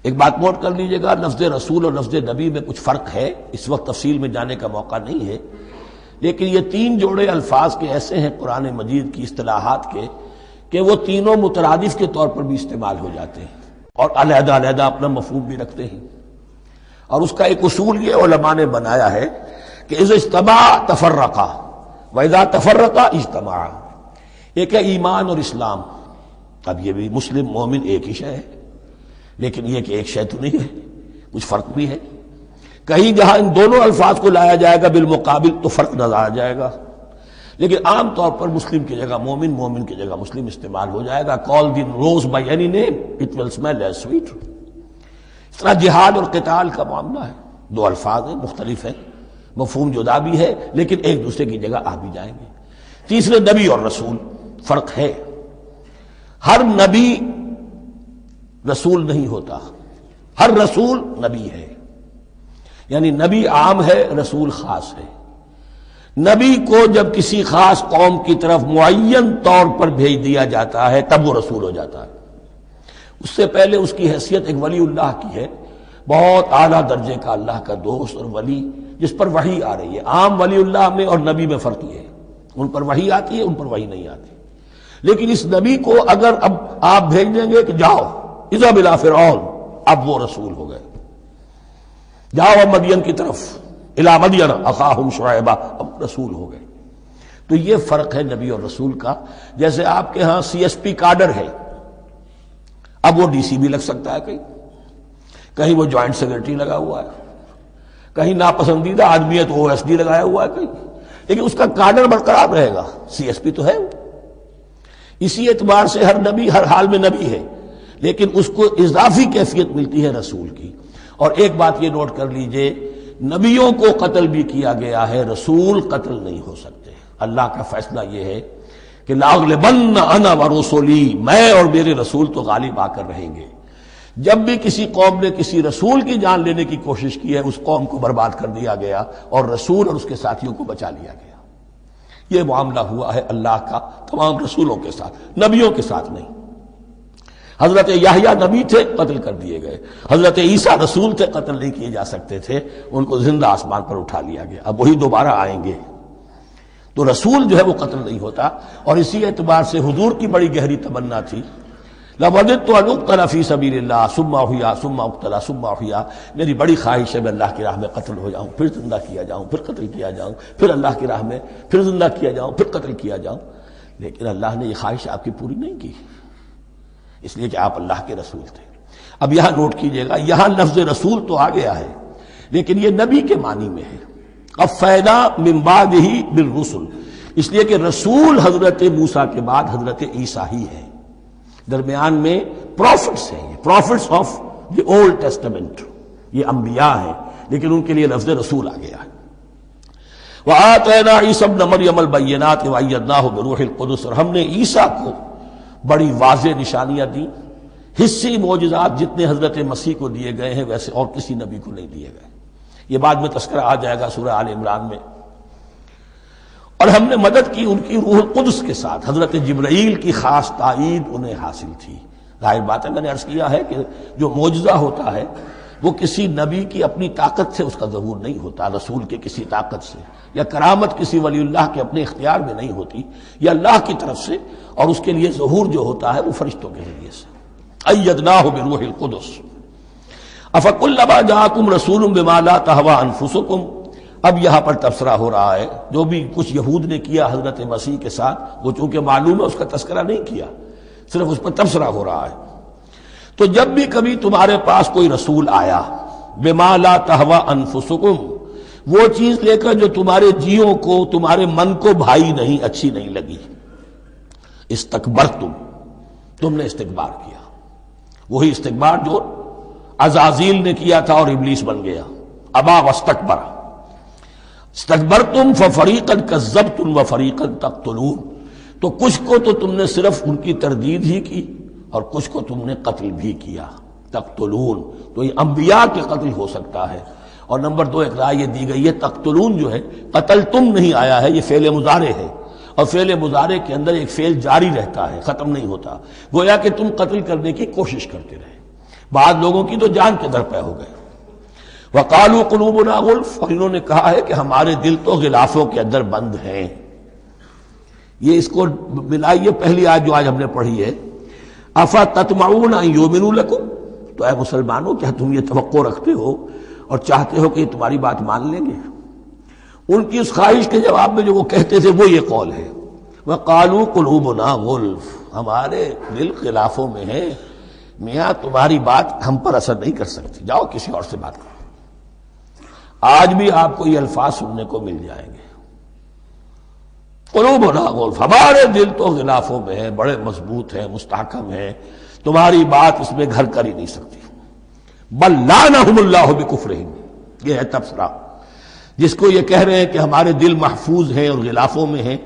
ایک بات نوٹ کر لیجئے گا، لفظ رسول اور لفظ نبی میں کچھ فرق ہے، اس وقت تفصیل میں جانے کا موقع نہیں ہے، لیکن یہ تین جوڑے الفاظ کے ایسے ہیں قرآن مجید کی اصطلاحات کے کہ وہ تینوں مترادف کے طور پر بھی استعمال ہو جاتے ہیں اور علیحدہ علیحدہ اپنا مفہوم بھی رکھتے ہیں۔ اور اس کا ایک اصول یہ علماء نے بنایا ہے کہ اذا اجتمع تفرقا واذا تفرقا اجتمع۔ ایک ہے ایمان اور اسلام، اب یہ بھی مسلم مومن ایک ہی شے ہے، لیکن یہ کہ ایک شے تو نہیں ہے، کچھ فرق بھی ہے۔ کہیں جہاں ان دونوں الفاظ کو لایا جائے گا بالمقابل تو فرق نظر آ جائے گا، لیکن عام طور پر مسلم کی جگہ مومن، مومن کی جگہ مسلم استعمال ہو جائے گا۔ call the rose by any name it will smell as sweet۔ اس طرح جہاد اور قتال کا معاملہ ہے، دو الفاظ ہیں، مختلف ہیں، مفہوم جدا بھی ہے لیکن ایک دوسرے کی جگہ آ بھی جائیں گے۔ تیسرے نبی اور رسول، فرق ہے، ہر نبی رسول نہیں ہوتا، ہر رسول نبی ہے، یعنی نبی عام ہے، رسول خاص ہے۔ نبی کو جب کسی خاص قوم کی طرف معین طور پر بھیج دیا جاتا ہے تب وہ رسول ہو جاتا ہے، اس سے پہلے اس کی حیثیت ایک ولی اللہ کی ہے، بہت اعلیٰ درجے کا اللہ کا دوست اور ولی جس پر وحی آ رہی ہے۔ عام ولی اللہ میں اور نبی میں فرق یہ ہے، ان پر وحی آتی ہے، ان پر وحی نہیں آتی۔ لیکن اس نبی کو اگر اب آپ بھیج دیں گے کہ جاؤ اذهب الى فرعون، اب وہ رسول ہو گئے، جاؤ اب مدین کی طرف، الى مدین اخاہم شعیبا، اب رسول ہو گئے۔ تو یہ فرق ہے نبی اور رسول کا۔ جیسے آپ کے ہاں سی ایس پی کاڈر ہے، اب وہ ڈی سی بھی لگ سکتا ہے، کہیں وہ جوائنٹ سیکرٹری لگا ہوا ہے، کہیں ناپسندیدہ آدمی ہے تو او ایس ڈی لگایا ہوا ہے کہیں، لیکن اس کا کاڈر برقرار رہے گا، سی ایس پی تو ہے وہ۔ اسی اعتبار سے ہر نبی ہر حال میں نبی ہے، لیکن اس کو اضافی کیفیت ملتی ہے رسول کی۔ اور ایک بات یہ نوٹ کر لیجئے، نبیوں کو قتل بھی کیا گیا ہے، رسول قتل نہیں ہو سکتے۔ اللہ کا فیصلہ یہ ہے کہ لاغلبن انا ورسولی، میں اور میرے رسول تو غالب آ کر رہیں گے۔ جب بھی کسی قوم نے کسی رسول کی جان لینے کی کوشش کی ہے، اس قوم کو برباد کر دیا گیا اور رسول اور اس کے ساتھیوں کو بچا لیا گیا۔ یہ معاملہ ہوا ہے اللہ کا تمام رسولوں کے ساتھ، نبیوں کے ساتھ نہیں۔ حضرت یحییٰ نبی تھے، قتل کر دیے گئے. حضرت عیسیٰ رسول تھے، قتل نہیں کیے جا سکتے تھے، ان کو زندہ آسمان پر اٹھا لیا گیا. اب وہی دوبارہ آئیں گے. تو رسول جو ہے وہ قتل نہیں ہوتا. اور اسی اعتبار سے حضور کی بڑی گہری تمنا تھی، لَوَدِدتُّ أَنْ أُقْتَلَ فِي سَبِيلِ اللَّهِ ثُمَّ أُحْيَا ثُمَّ أُقْتَلَ ثُمَّ أُحْيَا. میری بڑی خواہش ہے میں اللہ کی راہ میں قتل ہو جاؤں، پھر زندہ کیا جاؤں، پھر قتل کیا جاؤں، پھر اللہ کی راہ میں پھر زندہ کیا جاؤں، پھر قتل کیا جاؤں. لیکن اللہ نے یہ خواہش آپ کی پوری نہیں کی، اس لیے کہ آپ اللہ کے رسول تھے. اب یہاں نوٹ کیجئے گا، یہاں لفظ رسول تو آ گیا ہے لیکن یہ نبی کے معنی میں ہے. قَفَّيْنَا مِن بَعْدِهِ بِالرُّسُلِ، اس لیے کہ رسول حضرت موسیٰ کے بعد حضرت عیسیٰ ہی ہے. درمیان میں پروفٹس ہیں، prophets of the Old Testament, یہ انبیاء ہیں، لیکن ان کے لیے لفظ رسول آ گیا ہے. وَآتَيْنَا عِيسَى ابْنَ مَرْيَمَ الْبَيِّنَاتِ وَأَيَّدْنَاهُ بِرُوحِ الْقُدُسِ، اور ہم نے عیسیٰ کو بڑی واضح نشانیاں دیں. حصی معجزات جتنے حضرت مسیح کو دیے گئے ہیں ویسے اور کسی نبی کو نہیں دیے گئے. یہ بعد میں تذکرہ آ جائے گا سورہ آل عمران میں. اور ہم نے مدد کی ان کی روح القدس کے ساتھ، حضرت جبرائیل کی خاص تائید انہیں حاصل تھی. ظاہر بات ہے، میں نے عرض کیا ہے کہ جو معجزہ ہوتا ہے وہ کسی نبی کی اپنی طاقت سے اس کا ظہور نہیں ہوتا، رسول کے کسی طاقت سے، یا کرامت کسی ولی اللہ کے اپنے اختیار میں نہیں ہوتی، یا اللہ کی طرف سے. اور اس کے لیے ظہور جو ہوتا ہے وہ فرشتوں کے ذریعے سے. ایدناہ بروح القدس. افکلما جاءکم رسول بما لا تہوی انفسکم، اب یہاں پر تبصرہ ہو رہا ہے. جو بھی کچھ یہود نے کیا حضرت مسیح کے ساتھ وہ چونکہ معلوم ہے اس کا تذکرہ نہیں کیا، صرف اس پر تبصرہ ہو رہا ہے. تو جب بھی کبھی تمہارے پاس کوئی رسول آیا، بما لا تہوی انفسکم، وہ چیز لے کر جو تمہارے جیوں کو، تمہارے من کو بھائی نہیں، اچھی نہیں لگی، استکبرتم، تم نے استکبار کیا. وہی استکبار جو عزازیل نے کیا تھا اور ابلیس بن گیا. ابا واستکبر. استکبرتم ففریقا کذبتم وفریقا تقتلون، تو کچھ کو تو تم نے صرف ان کی تردید ہی کی اور کچھ کو تم نے قتل بھی کیا. تقتلون، تو یہ انبیاء کے قتل ہو سکتا ہے. اور نمبر 2 ایک رائے یہ دی گئی ہے، تقتلون جو ہے قتل تم نہیں آیا ہے، یہ فعل مضارع ہے، اور فعل مضارع کے اندر ایک فعل جاری رہتا ہے، ختم نہیں ہوتا. گویا کہ تم قتل کرنے کی کوشش کرتے رہے. بعض لوگوں کی تو جان کے در پہ ہو گئے. وقالوا قلوبنا غلف، اور انہوں نے کہا ہے کہ ہمارے دل تو غلافوں کے اندر بند ہیں. یہ اس کو ملائیے پہلی آیت جو آج ہم نے پڑھی ہے، افتطمعون ان یؤمنوا لکم، تو اے مسلمانوں کیا تم یہ توقع رکھتے ہو اور چاہتے ہو کہ یہ تمہاری بات مان لیں گے؟ ان کی اس خواہش کے جواب میں جو وہ کہتے تھے وہ یہ قول ہے، وقالوا قلوبنا غلف، ہمارے دل غلافوں میں ہیں، میاں تمہاری بات ہم پر اثر نہیں کر سکتی، جاؤ کسی اور سے بات کرو. آج بھی آپ کو یہ الفاظ سننے کو مل جائیں گے، قلوبنا غلف، ہمارے دل تو غلافوں میں ہیں، بڑے مضبوط ہیں، مستحکم ہیں، تمہاری بات اس میں گھر کر ہی نہیں سکتی. بل لعنہم اللہ بکفرہم، یہ ہے تبصرہ. جس کو یہ کہہ رہے ہیں کہ ہمارے دل محفوظ ہیں اور غلافوں میں ہیں،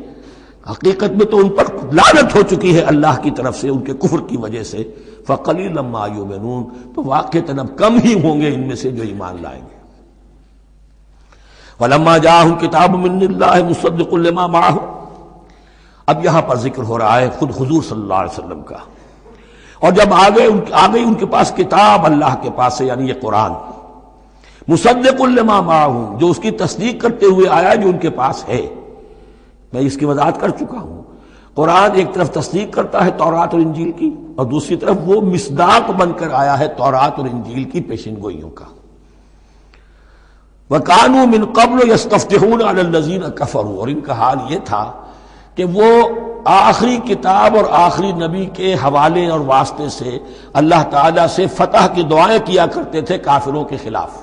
حقیقت میں تو ان پر لعنت ہو چکی ہے اللہ کی طرف سے ان کے کفر کی وجہ سے. فقلیلا ما یؤمنون، تو واقعتاً اب کم ہی ہوں گے ان میں سے جو ایمان لائیں گے. وَلَمَّا جَاءَهُمْ كِتَابٌ مِّنْ اللَّهِ مُصَدِّقٌ لِّمَا مَعَهُمْ، اب یہاں پر ذکر ہو رہا ہے خود حضور صلی اللہ علیہ وسلم کا. اور جب آ گئی ان کے پاس کتاب اللہ کے پاس سے، یعنی یہ قرآن، مصدق لما معہم، جو اس کی تصدیق کرتے ہوئے آیا جو ان کے پاس ہے. میں اس کی وضاحت کر چکا ہوں. قرآن ایک طرف تصدیق کرتا ہے تورات اور انجیل کی، اور دوسری طرف وہ مصداق بن کر آیا ہے تورات اور انجیل کی پیشن گوئیوں کا. وَكَانُوا مِن قَبْلُ يَسْتَفْتِحُونَ عَلَى الَّذِينَ كَفَرُوا، اور ان کا حال یہ تھا کہ وہ آخری کتاب اور آخری نبی کے حوالے اور واسطے سے اللہ تعالیٰ سے فتح کی دعائیں کیا کرتے تھے کافروں کے خلاف.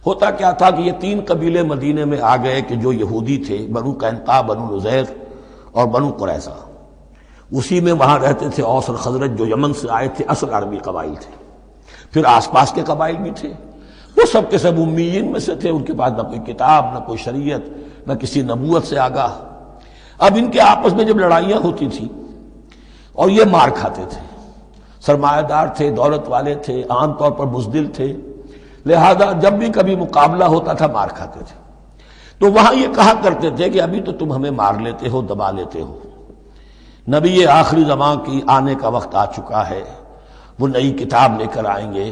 ہوتا کیا تھا کہ یہ 3 قبیلے مدینے میں آ گئے کہ جو یہودی تھے، بنو قینقاع، بنو نذیر اور بنو قریظہ. اسی میں وہاں رہتے تھے اوس اور خزرج جو یمن سے آئے تھے، اصل عربی قبائل تھے. پھر آس پاس کے قبائل بھی تھے، وہ سب کے سب امیین میں سے تھے، ان کے پاس نہ کوئی کتاب، نہ کوئی شریعت، نہ کسی نبوت سے آگاہ. اب ان کے آپس میں جب لڑائیاں ہوتی تھیں اور یہ مار کھاتے تھے، سرمایہ دار تھے، دولت والے تھے، عام طور پر بزدل تھے، لہذا جب بھی کبھی مقابلہ ہوتا تھا مار کھاتے تھے. تو وہاں یہ کہا کرتے تھے کہ ابھی تو تم ہمیں مار لیتے ہو، دبا لیتے ہو، نبی آخری زمان کی آنے کا وقت آ چکا ہے، وہ نئی کتاب لے کر آئیں گے،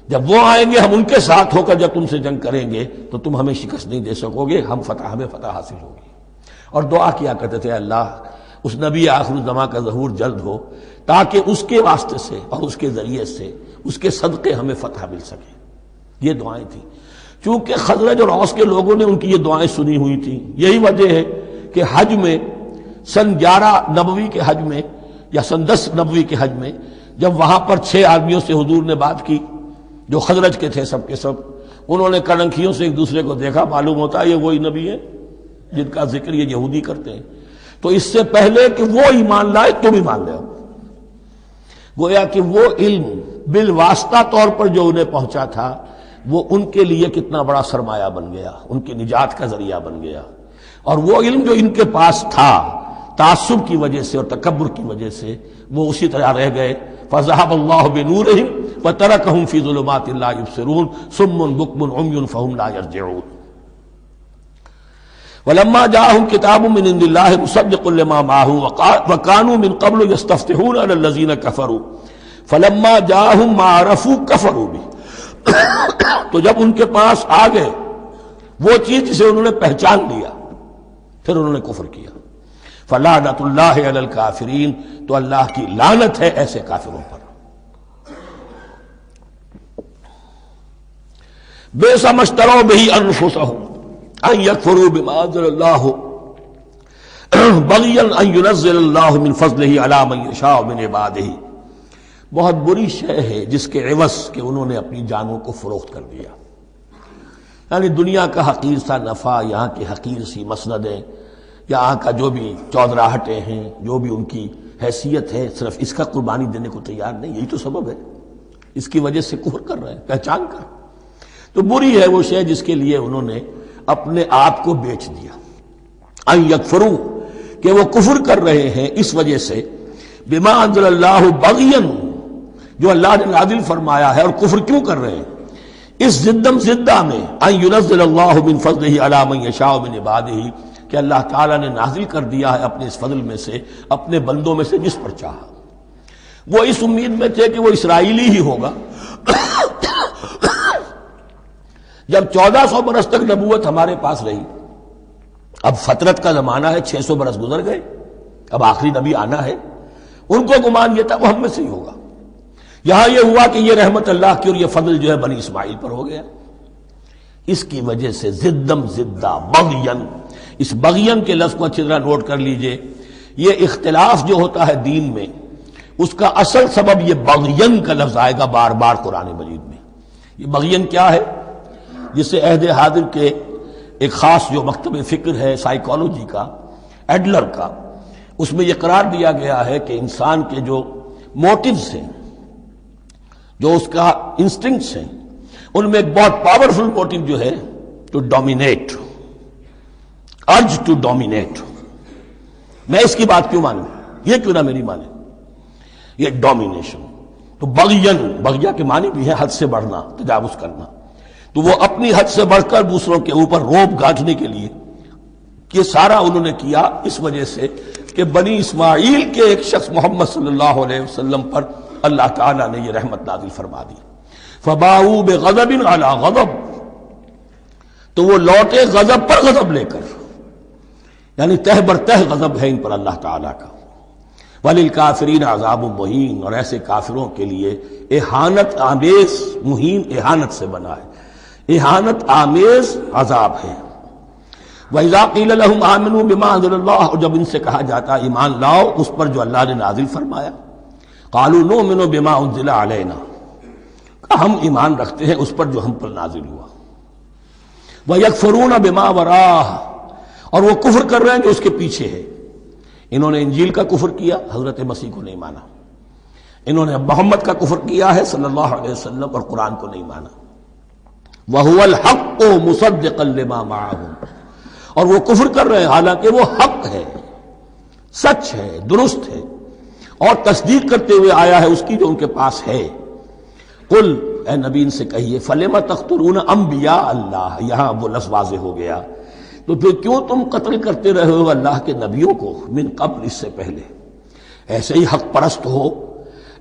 جب وہ آئیں گے ہم ان کے ساتھ ہو کر جب تم سے جنگ کریں گے تو تم ہمیں شکست نہیں دے سکو گے، ہمیں فتح حاصل ہوگی۔ اور دعا کیا کرتے تھے اللہ اس نبی آخر الزماں کا ظہور جلد ہو تاکہ اس کے واسطے سے اور اس کے ذریعے سے اس کے صدقے ہمیں فتح مل سکے۔ یہ دعائیں تھیں۔ چونکہ خزرج اور اوس کے لوگوں نے ان کی یہ دعائیں سنی ہوئی تھیں، یہی وجہ ہے کہ حج میں سن 11 نبوی کے حج میں یا سن 10 نبوی کے حج میں جب وہاں پر 6 آدمیوں سے حضور نے بات کی جو خزرج کے تھے سب کے سب، انہوں نے کڑنکھیوں سے ایک دوسرے کو دیکھا، معلوم ہوتا ہے یہ وہی نبی ہے جن کا ذکر یہ یہودی کرتے ہیں، تو اس سے پہلے کہ وہ ایمان لائے تم ایمان لے آؤ۔ گویا کہ وہ علم بالواسطہ طور پر جو انہیں پہنچا تھا وہ ان کے لیے کتنا بڑا سرمایہ بن گیا، ان کی نجات کا ذریعہ بن گیا۔ اور وہ علم جو ان کے پاس تھا تعصب کی وجہ سے اور تکبر کی وجہ سے وہ اسی طرح رہ گئے۔ فَذَهَبَ اللَّهُ بِنُورِهِمْ وَتَرَكَهُمْ فِي ظُلُمَاتٍ لَا يُبْصِرُونَ صُمٌّ بُكْمٌ عُمْيٌ فَهُمْ لَا يَرْجِعُونَ۔ وَلَمَّا جَاءَهُمْ كِتَابٌ مِّنْ عِندِ اللَّهِ مُصَدِّقٌ لِّمَا مَعَهُمْ وَكَانُوا مِن قَبْلُ يَسْتَفْتِحُونَ عَلَى الَّذِينَ كَفَرُوا فَلَمَّا جَاءَهُم مَّا عَرَفُوا كَفَرُوا بِهِ، تو جب ان کے پاس آ گئے وہ چیز جسے انہوں نے پہچان لیا پھر انہوں نے کفر کیا۔ فَلَعْنَةُ اللَّهِ عَلَى الْكَافِرِينَ، تو اللہ کی لعنت ہے ایسے کافروں پر۔ بِئْسَ مَا اشْتَرَوْا بِهِ أَنفُسَهُمْ أَن يَكْفُرُوا بِمَا أَنزَلَ اللَّهُ بَغْيًا أَن يُنَزِّلَ اللَّهُ مِن فَضْلِهِ عَلَىٰ مَن يَشَاءُ مِنْ عِبَادِهِ، بہت بری شے ہے جس کے عوض کہ انہوں نے اپنی جانوں کو فروخت کر دیا۔ یعنی دنیا کا حقیر سا نفع، یہاں کی حقیر سی مسندیں، یہاں کا جو بھی چودراہٹیں ہیں، جو بھی ان کی حیثیت ہے، صرف اس کا قربانی دینے کو تیار نہیں، یہی تو سبب ہے، اس کی وجہ سے کفر کر رہے ہیں پہچان کر۔ تو بری ہے وہ شے جس کے لیے انہوں نے اپنے آپ کو بیچ دیا۔ ان یکفروا، کہ وہ کفر کر رہے ہیں اس وجہ سے، بما انزل اللہ بغیا، جو اللہ نے نازل فرمایا ہے، اور کفر کیوں کر رہے ہیں؟ اس زدم زدہ میں ان ینزل اللہ من فضلہ علی من یشاء من عبادہ، کہ اللہ تعالیٰ نے نازل کر دیا ہے اپنے اس فضل میں سے اپنے بندوں میں سے جس پر چاہا۔ وہ اس امید میں تھے کہ وہ اسرائیلی ہی ہوگا۔ جب 1400 برس تک نبوت ہمارے پاس رہی، اب فترت کا زمانہ ہے، 600 برس گزر گئے، اب آخری نبی آنا ہے، ان کو گمان یہ تھا وہ ہم میں سے ہی ہوگا۔ یہاں یہ ہوا کہ یہ رحمت اللہ کی اور یہ فضل جو ہے بنی اسماعیل پر ہو گیا۔ اس کی وجہ سے زدم زدہ بغین، اس بغین کے لفظ کو اچھی طرح نوٹ کر لیجئے، یہ اختلاف جو ہوتا ہے دین میں اس کا اصل سبب یہ بغین کا لفظ آئے گا بار بار قرآن مجید میں۔ یہ بغین کیا ہے؟ جسے عہد حاضر کے ایک خاص جو مکتب فکر ہے سائیکالوجی کا، ایڈلر کا، اس میں یہ قرار دیا گیا ہے کہ انسان کے جو موٹیوز ہیں، جو اس کا انسٹنکٹس ہیں، ان میں ایک بہت پاورفل موٹیو جو ہے to dominate, urge to dominate. میں اس کی بات کیوں مانوں، یہ کیوں نہ میری مانے، یہ ڈومینیشن۔ تو بغین، بغیا کے معنی بھی ہے حد سے بڑھنا، تجاوز کرنا۔ تو وہ اپنی حد سے بڑھ کر دوسروں کے اوپر روب گانٹھنے کے لیے یہ سارا انہوں نے کیا، اس وجہ سے کہ بنی اسماعیل کے ایک شخص محمد صلی اللہ علیہ وسلم پر اللہ تعالیٰ نے یہ رحمت نازل فرما دی۔ فباؤوا بغضب علی غضب، تو وہ لوٹے غضب پر غضب لے کر، یعنی تہ بر تہ غضب ہے ان پر اللہ تعالیٰ کا۔ وَلِلْكَافِرِينَ عَذَابٌ مُّهِينٌ، اور ایسے کافروں کے لیے اہانت آمیز، مہین اہانت سے بنا ہے، اہانت آمیز عذاب ہے۔ وَإِذَا قِيلَ لَهُمْ آمِنُوا بِمَا أَنزَلَ اللَّهُ، اور جب ان سے کہا جاتا ایمان لاؤ اس پر جو اللہ نے نازل فرمایا، قَالُوا نُؤْمِنُ بِمَا أُنزِلَ عَلَيْنَا، ہم ایمان رکھتے ہیں اس پر جو ہم پر نازل ہوا۔ وَيَكْفُرُونَ بِمَا وَرَاءَهُ، اور وہ کفر کر رہے ہیں جو اس کے پیچھے ہے۔ انہوں نے انجیل کا کفر کیا، حضرت مسیح کو نہیں مانا۔ انہوں نے محمد کا کفر کیا ہے صلی اللہ علیہ وسلم، اور قرآن کو نہیں مانا۔ وَهُوَ الْحَقُّ مُصَدِّقًا لِمَا مَعَهُمْ، اور وہ کفر کر رہے ہیں حالانکہ وہ حق ہے، سچ ہے، درست ہے، اور تصدیق کرتے ہوئے آیا ہے اس کی جو ان کے پاس ہے۔ قل، اے نبی ان سے کہیے، فَلِمَ تَقْتُلُونَ أَنبِيَاءَ اللَّهِ، یہاں وہ لفظ واضح ہو گیا، تو پھر کیوں تم قتل کرتے رہے ہو اللہ کے نبیوں کو، من قبل، اس سے پہلے۔ ایسے ہی حق پرست ہو،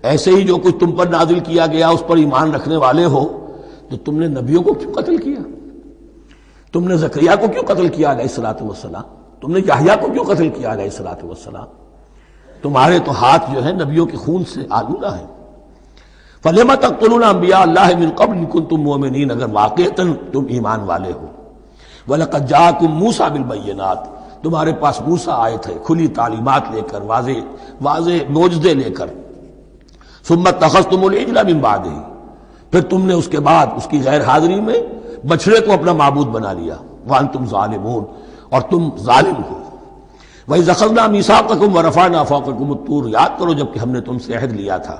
ایسے ہی جو کچھ تم پر نازل کیا گیا اس پر ایمان رکھنے والے ہو، تو تم نے نبیوں کو کیوں قتل کیا؟ تم نے زکریا کو کیوں قتل کیا علیہ الصلوۃ والسلام؟ تم نے یحییٰ کو کیوں قتل کیا علیہ الصلوۃ والسلام؟ تمہارے تو ہاتھ جو ہے نبیوں کے خون سے آلودہ ہیں۔ فَلِمَ تَقْتُلُونَ أَنبِيَاءَ اللَّهِ مِن قَبْلِ إِن كُنتُم مُّؤْمِنِينَ، اگر واقعتاً تم ایمان والے ہو۔ وَلَقَدْ جَاءَكُم مُوسَىٰ بِالْبَيِّنَاتِ، تمہارے پاس موسیٰ آئے تھے کھلی تعلیمات لے کر، واضح معجزے لے کر۔ ثُمَّ اتَّخَذْتُمُ الْعِجْلَ مِن بَعْدِهِ، پھر تم نے اس کے بعد اس کی غیر حاضری میں بچڑے کو اپنا معبود بنا لیا۔ وَأَنتُمْ ظَالِمُونَ، اور تم ظالم ہو۔ وَإِذْ أَخَذْنَا مِيثَاقَكُمْ وَرَفَعْنَا فَوْقَكُمُ الطُّورَ، یاد کرو جب کہ ہم نے تم سے عہد لیا تھا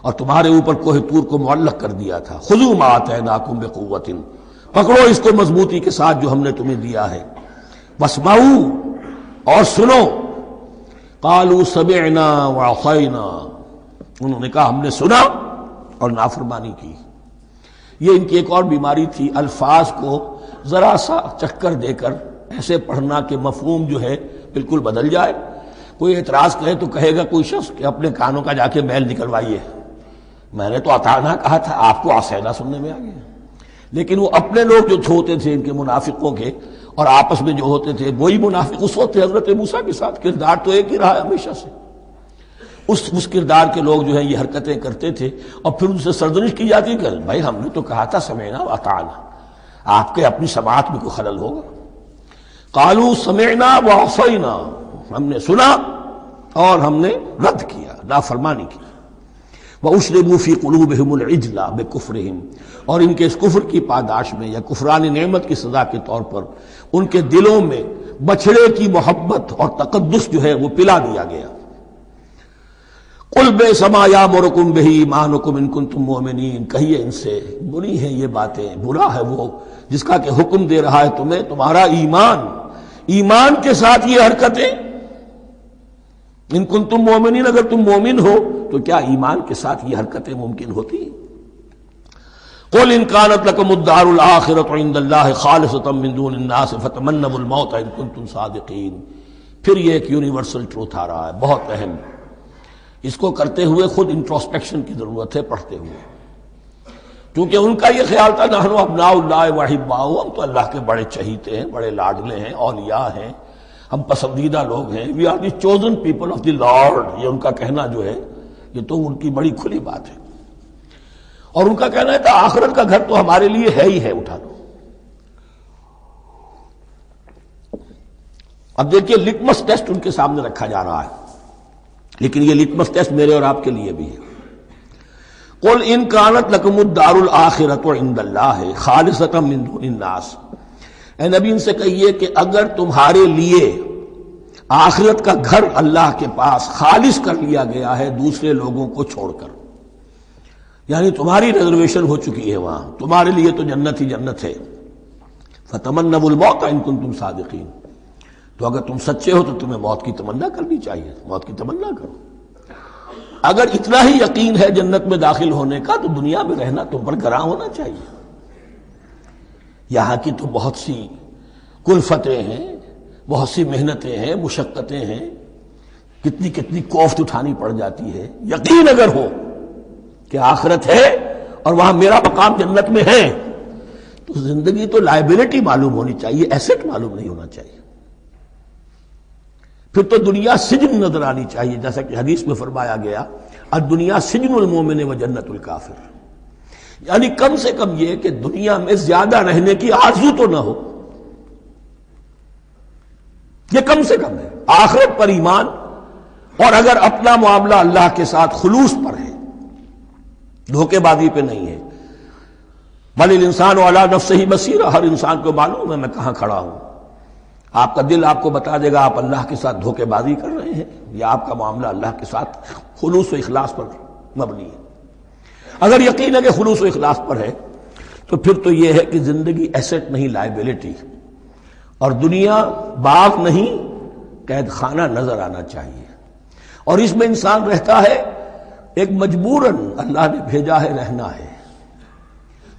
اور تمہارے اوپر کوہ طور کو معلق کر دیا تھا۔ خُذُوا مَا آتَيْنَاكُمْ بِقُوَّةٍ، پکڑو اس کو مضبوطی کے ساتھ جو ہم نے تمہیں دیا ہے۔ وَاسْمَعُوا، اور سنو۔ قَالُوا سَمِعْنَا وَعَصَيْنَا، انہوں نے کہا ہم نے سنا اور نافرمانی کی۔ یہ ان کی ایک اور بیماری تھی، الفاظ کو ذرا سا چکر دے کر ایسے پڑھنا کہ مفہوم جو ہے بالکل بدل جائے۔ کوئی اعتراض کرے تو کہے گا کوئی شخص کہ اپنے کانوں کا جا کے میل نکلوائیے، میں نے تو اطعنا کہا تھا، آپ کو عصینا سننے میں آ گیا۔ لیکن وہ اپنے لوگ جو ہوتے تھے ان کے منافقوں کے، اور آپس میں جو ہوتے تھے وہی منافق اس وقت تھے حضرت موسیٰ کے ساتھ، کردار تو ایک ہی رہا ہے ہمیشہ سے۔ اس کردار کے لوگ جو ہیں یہ حرکتیں کرتے تھے، اور پھر ان سے سرزنش کی جاتی کہ بھائی ہم نے تو کہا تھا سمعنا واطعنا، آپ کے اپنی سماعت میں کوئی خلل ہوگا۔ قالوا سمعنا وعصینا، ہم نے سنا اور ہم نے رد کیا، نافرمانی کی۔ وَأُشْرِبُوا فِي قُلُوبِهِمُ الْعِجْلَ بِكُفْرِهِمْ، اور ان کے اس کفر کی پاداش میں یا کفران نعمت کی سزا کے طور پر ان کے دلوں میں بچھڑے کی محبت اور تقدس جو ہے وہ پلا دیا گیا۔ قُلْ بِئْسَ مَا يَأْمُرُكُم بِهِ إِيمَانُكُمْ إِن كُنتُم مُّؤْمِنِينَ، کہیے ان سے بری ہیں یہ باتیں، برا ہے وہ جس کا کہ حکم دے رہا ہے تمہیں تمہارا ایمان، ایمان کے ساتھ یہ حرکتیں۔ ان کنتم مومنین، اگر تم مومن ہو تو کیا ایمان کے ساتھ یہ حرکتیں ممکن ہوتی ہیں؟ قل ان كانت لكم الدار الآخرة عند الله خالصة من دون الناس فتمنوا الموت ان كنتم صادقین۔ پھر یہ ایک یونیورسل ٹروتھ آ رہا ہے، بہت اہم، اس کو کرتے ہوئے خود انٹروسپیکشن کی ضرورت ہے پڑھتے ہوئے، کیونکہ ان کا یہ خیال تھا نحن ابناء اللہ واحباؤہ، ہم تو اللہ کے بڑے چہیتے ہیں، بڑے لاڈلے ہیں، اولیاء ہیں، ہم پسندیدہ لوگ ہیں، we are the chosen people of the lord, یہ ان کا کہنا جو ہے یہ تو ان کی بڑی کھلی بات ہے۔ اور ان کا کہنا ہے کہ آخرت کا گھر تو ہمارے لیے ہے ہی ہے، اٹھا لو۔ اب دیکھیے لٹمس ٹیسٹ ان کے سامنے رکھا جا رہا ہے، لیکن یہ لٹمس ٹیسٹ میرے اور آپ کے لیے بھی ہے۔ قل ان كانت لكم الدار الآخرة عند الله خالصة من دون الناس، اے نبی ان سے کہیے کہ اگر تمہارے لیے آخرت کا گھر اللہ کے پاس خالص کر لیا گیا ہے دوسرے لوگوں کو چھوڑ کر، یعنی تمہاری ریزرویشن ہو چکی ہے وہاں، تمہارے لیے تو جنت ہی جنت ہے، فتمنوا الموت ان کنتم صادقین، تو اگر تم سچے ہو تو تمہیں موت کی تمنا کرنی چاہیے، موت کی تمنا کرو۔ اگر اتنا ہی یقین ہے جنت میں داخل ہونے کا تو دنیا میں رہنا تم پر گراں ہونا چاہیے۔ یہاں کی تو بہت سی کلفتیں ہیں، بہت سی محنتیں ہیں، مشقتیں ہیں، کتنی کتنی کوفت اٹھانی پڑ جاتی ہے۔ یقین اگر ہو کہ آخرت ہے اور وہاں میرا مقام جنت میں ہے تو زندگی تو لائبلٹی معلوم ہونی چاہیے، ایسٹ معلوم نہیں ہونا چاہیے۔ پھر تو دنیا سجن نظر آنی چاہیے، جیسا کہ حدیث میں فرمایا گیا الدنیا سجن المومن و جنت الکافر، یعنی کم سے کم یہ کہ دنیا میں زیادہ رہنے کی آرزو تو نہ ہو، یہ کم سے کم ہے۔ آخرت پر ایمان، اور اگر اپنا معاملہ اللہ کے ساتھ خلوص پر ہے، دھوکے بازی پہ نہیں ہے، بل الانسان علی نفسہ بصیرہ، ہر انسان کو معلوم ہے میں کہاں کھڑا ہوں، آپ کا دل آپ کو بتا دے گا آپ اللہ کے ساتھ دھوکے بازی کر رہے ہیں یا آپ کا معاملہ اللہ کے ساتھ خلوص و اخلاص پر مبنی ہے۔ اگر یقین ہے کہ خلوص و اخلاص پر ہے تو پھر تو یہ ہے کہ زندگی ایسٹ نہیں لائبلٹی، اور دنیا باغ نہیں قید خانہ نظر آنا چاہیے، اور اس میں انسان رہتا ہے ایک مجبوراً، اللہ نے بھیجا ہے رہنا ہے،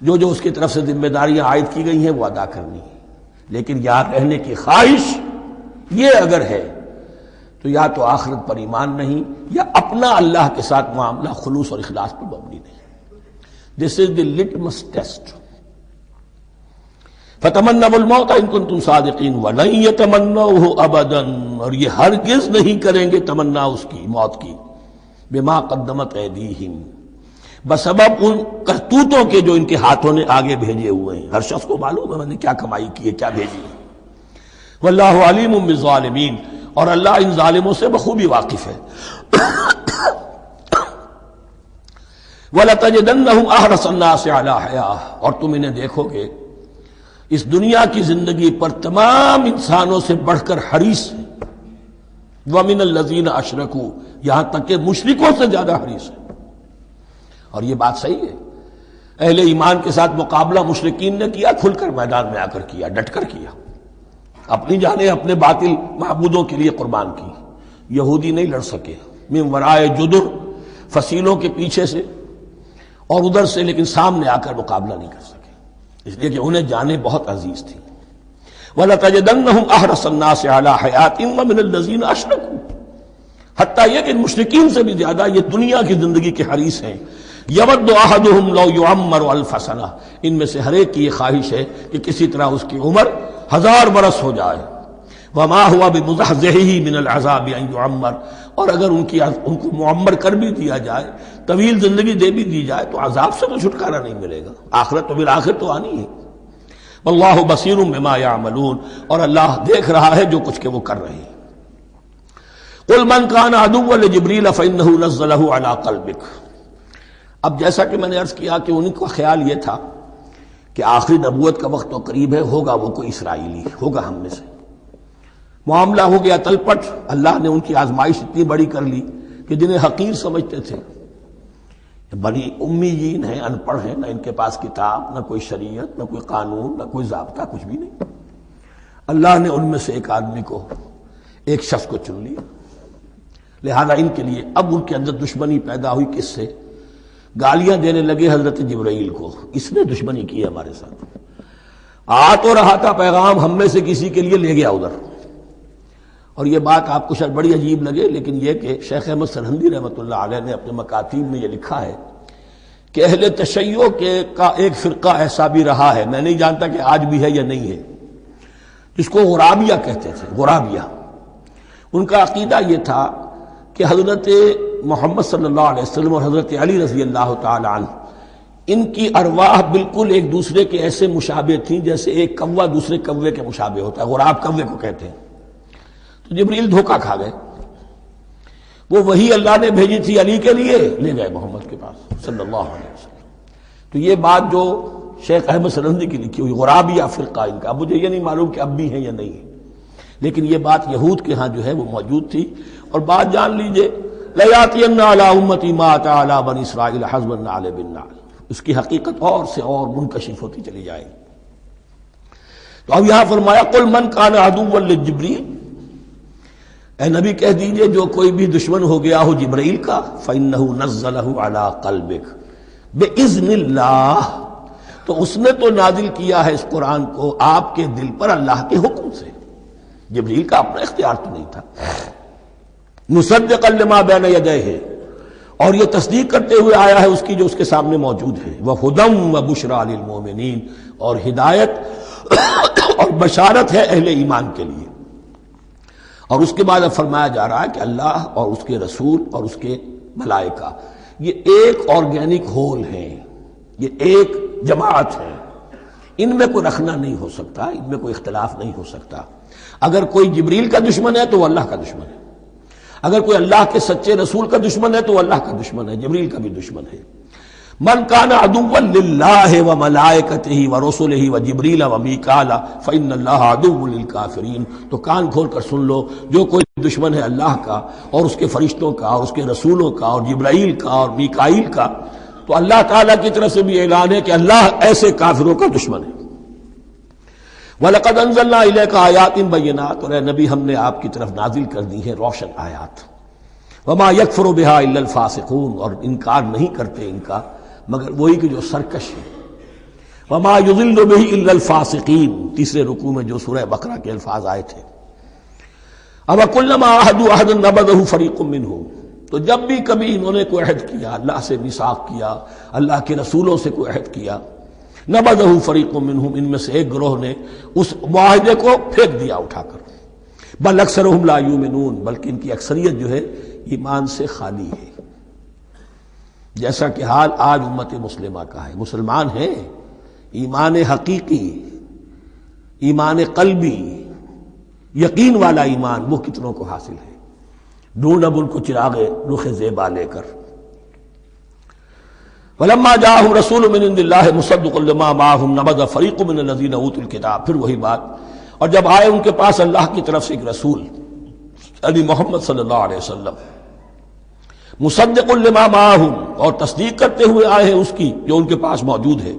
جو اس کی طرف سے ذمہ داریاں عائد کی گئی ہیں وہ ادا کرنی ہے، لیکن یہاں رہنے کی خواہش یہ اگر ہے تو یا تو آخرت پر ایمان نہیں یا اپنا اللہ کے ساتھ معاملہ خلوص اور اخلاص پر مبنی نہیں. دس از دی لٹمس ٹیسٹ. فَتَمَنَّوُا الْمَوْتَ إِن كُنتُمْ صَادِقِينَ وَلَن يَتَمَنَّوْهُ أَبَدًا، اور یہ ہرگز نہیں کریں گے تمنا اس کی موت کی، بِمَا قَدَّمَتْ أَيْدِيهِمْ، بسبب ان کرتوتوں کے جو ان کے ہاتھوں نے آگے بھیجے ہوئے ہیں. ہر شخص کو معلوم ہے میں نے کیا کمائی کی ہے، کیا بھیجی ہے. وَاللَّهُ عَلِيمٌ بِالظَّالِمِينَ، اور اللہ ان ظالموں سے بخوبی واقف ہے. وَلَتَجِدَنَّهُمْ أَحْرَصَ النَّاسِ عَلَىٰ حَيَاةٍ، اور تم انہیں دیکھو گے اس دنیا کی زندگی پر تمام انسانوں سے بڑھ کر حریص ہیں. وَمِنَ الَّذِينَ أَشْرَكُوا، یہاں تک کہ مشرکوں سے زیادہ حریص ہیں. اور یہ بات صحیح ہے. اہل ایمان کے ساتھ مقابلہ مشرکین نے کیا، کھل کر میدان میں آ کر کیا، ڈٹ کر کیا، اپنی جانیں اپنے باطل معبودوں کے لیے قربان کی. یہودی نہیں لڑ سکے، من ورائے جدر، فصیلوں کے پیچھے سے اور ادھر سے، لیکن سامنے آ کر مقابلہ نہیں کر سکے، اس لیے کہ انہیں جانیں بہت عزیز تھی. وَلَتَجِدَنَّهُمْ أَحْرَصَ النَّاسِ عَلَىٰ حَيَاةٍ وَمِنَ الَّذِينَ أَشْرَكُوا، حتیٰ یہ کہ مشرکین سے بھی زیادہ یہ دنیا کی زندگی کے حریص ہیں. يَوَدُّ أَحَدُهُمْ لَوْ يُعَمَّرُ أَلْفَ سَنَةٍ، ان میں سے ہر ایک کی یہ خواہش ہے کہ کسی طرح اس کی عمر 1000 برس ہو جائے. وَمَا هُوَ بِمُزَحْزِحِهِ مِنَ الْعَذَابِ أَن يُعَمَّرَ، اور اگر ان کو معمر کر بھی دیا جائے، طویل زندگی دے بھی دی جائے، تو عذاب سے تو چھٹکارا نہیں ملے گا. آخرت تو بالآخر تو آنی ہے. واللہ بصیر بما یعملون، اور اللہ دیکھ رہا ہے جو کچھ کہ وہ کر رہے ہیں. قل من کان عدوا لجبریل فإنہ نزلہ علی قلبک. اب جیسا کہ میں نے عرض کیا کہ ان کا خیال یہ تھا کہ آخری نبوت کا وقت تو قریب ہے، ہوگا وہ کوئی اسرائیلی، ہوگا ہم میں سے. معاملہ ہو گیا تلپٹ. اللہ نے ان کی آزمائش اتنی بڑی کر لی کہ جنہیں حقیر سمجھتے تھے، بڑی امیین ہیں، ان پڑھ ہیں، نہ ان کے پاس کتاب، نہ کوئی شریعت، نہ کوئی قانون، نہ کوئی ضابطہ، کچھ بھی نہیں. اللہ نے ان میں سے ایک آدمی کو، ایک شخص کو چن لیا. لہذا ان کے لیے اب ان کے اندر دشمنی پیدا ہوئی. کس سے؟ گالیاں دینے لگے حضرت جبرائیل کو، اس نے دشمنی کی ہے ہمارے ساتھ. آ تو رہا تھا پیغام ہم میں سے کسی کے لیے، لے گیا ادھر. اور یہ بات آپ کو شاید بڑی عجیب لگے، لیکن یہ کہ شیخ احمد سرہندی رحمۃ اللہ علیہ نے اپنے مکاتیب میں یہ لکھا ہے کہ اہل تشیع کا ایک فرقہ ایسا بھی رہا ہے، میں نہیں جانتا کہ آج بھی ہے یا نہیں ہے، جس کو غرابیہ کہتے تھے. غرابیہ، ان کا عقیدہ یہ تھا کہ حضرت محمد صلی اللہ علیہ وسلم اور حضرت علی رضی اللہ تعالی عنہ، ان کی ارواح بالکل ایک دوسرے کے ایسے مشابہ تھیں جیسے ایک کوا دوسرے کوے کے مشابہ ہوتا ہے. غراب کوے کو کہتے ہیں. تو جبریل دھوکہ کھا گئے. وہ وہی اللہ نے بھیجی تھی علی کے لیے، لے گئے محمد کے پاس صلی اللہ علیہ وسلم. تو یہ بات جو شیخ احمد سرہندی کی لکھی ہوئی غرابیہ فرقہ ان کا، اب مجھے یہ نہیں معلوم کہ اب بھی ہے یا نہیں ہے، لیکن یہ بات یہود کے ہاں جو ہے وہ موجود تھی. اور بات جان لیجئے، لَيَأْتِيَنَّ عَلَىٰ أُمَّتِي مَا أَتَىٰ عَلَىٰ بَنِي إِسْرَائِيلَ حَسْبَ النَّعْلِ بِالنَّعْلِ، اس کی حقیقت اور سے اور منکشف ہوتی چلی جائے گی. تو اب یہاں فرمایا قُلْ مَنْ كَانَ عَدُوًّا لِجِبْرِيلَ، اے نبی کہہ دیجئے جو کوئی بھی دشمن ہو گیا ہو جبرائیل کا، فَإِنَّهُ نَزَّلَهُ عَلَىٰ قَلْبِكَ بِإِذْنِ اللَّهِ، تو اس نے تو نازل کیا ہے اس قرآن کو آپ کے دل پر اللہ کے حکم سے. جبرائیل کا اپنا اختیار تو نہیں تھا. مُصَدِّقًا لِمَا بَيْنَ يَدَيْهِ، اور یہ تصدیق کرتے ہوئے آیا ہے اس کی جو اس کے سامنے موجود ہے. وَهُدًى وَبُشْرَىٰ لِلْمُؤْمِنِينَ، اور ہدایت اور بشارت ہے اہل ایمان کے لیے. اور اس کے بعد اب فرمایا جا رہا ہے کہ اللہ اور اس کے رسول اور اس کے ملائکہ یہ ایک آرگینک ہول ہیں، یہ ایک جماعت ہے. ان میں کوئی رکھنا نہیں ہو سکتا، ان میں کوئی اختلاف نہیں ہو سکتا. اگر کوئی جبریل کا دشمن ہے تو وہ اللہ کا دشمن ہے، اگر کوئی اللہ کے سچے رسول کا دشمن ہے تو وہ اللہ کا دشمن ہے، جبریل کا بھی دشمن ہے. من کان عدوا للہ وملائکتہ ورسلہ وجبریل ومیکال فإن اللہ عدو للکافرین. تو کان کھول کر سن لو، جو کوئی دشمن ہے اللہ کا اور اس کے فرشتوں کا اور اس کے رسولوں کا اور جبرائیل کا اور میکائیل کا، تو اللہ تعالیٰ کی طرف سے بھی اعلان ہے کہ اللہ ایسے کافروں کا دشمن ہے. وَلَقَدْ أَنزَلْنَا إِلَيْكَ آيَاتٍ بَيِّنَاتٍ، اور اے نبی ہم نے آپ کی طرف نازل کر دی ہیں روشن آیات. وَمَا يَكْفُرُ بِهَا إِلَّا الْفَاسِقُونَ، اور انکار نہیں کرتے ان کا مگر وہی کہ جو سرکش ہے. وَمَا يُضِلُّ بِهِ إِلَّا الْفَاسِقِينَ، تیسرے رکوع میں جو سورہ بقرہ کے الفاظ آئے تھے. اب کلما عہدوا عہدا نبذہ فریق منہم، تو جب بھی کبھی انہوں نے کوئی عہد کیا، اللہ سے میثاق کیا، اللہ کے رسولوں سے کوئی عہد کیا، نبذہ فریق منہم، ان میں سے ایک گروہ نے اس معاہدے کو پھینک دیا اٹھا کر، بل اکثرہم لا یؤمنون، بلکہ ان کی اکثریت جو ہے ایمان سے خالی ہے، جیسا کہ حال آج امت مسلمہ کا ہے۔ مسلمان ہیں، ایمان حقیقی، ایمان قلبی، یقین والا ایمان وہ کتنوں کو حاصل ہے؟ ڈھونڈ اب ان کو چراغ رخ زیبا لے کر۔ وَلَمَّا جَاءَهُمْ رَسُولٌ مِّنْ عِندِ اللَّهِ مُصَدِّقٌ لِّمَا مَعَهُمْ نَبَذَ فَرِيقٌ مِّنَ الَّذِينَ أُوتُوا الْكِتَابَ، پھر وہی بات، اور جب آئے ان کے پاس اللہ کی طرف سے ایک رسول یعنی محمد صلی اللہ علیہ وسلم، مصدق لما معہم، اور تصدیق کرتے ہوئے آئے ہیں اس کی جو ان کے پاس موجود ہے،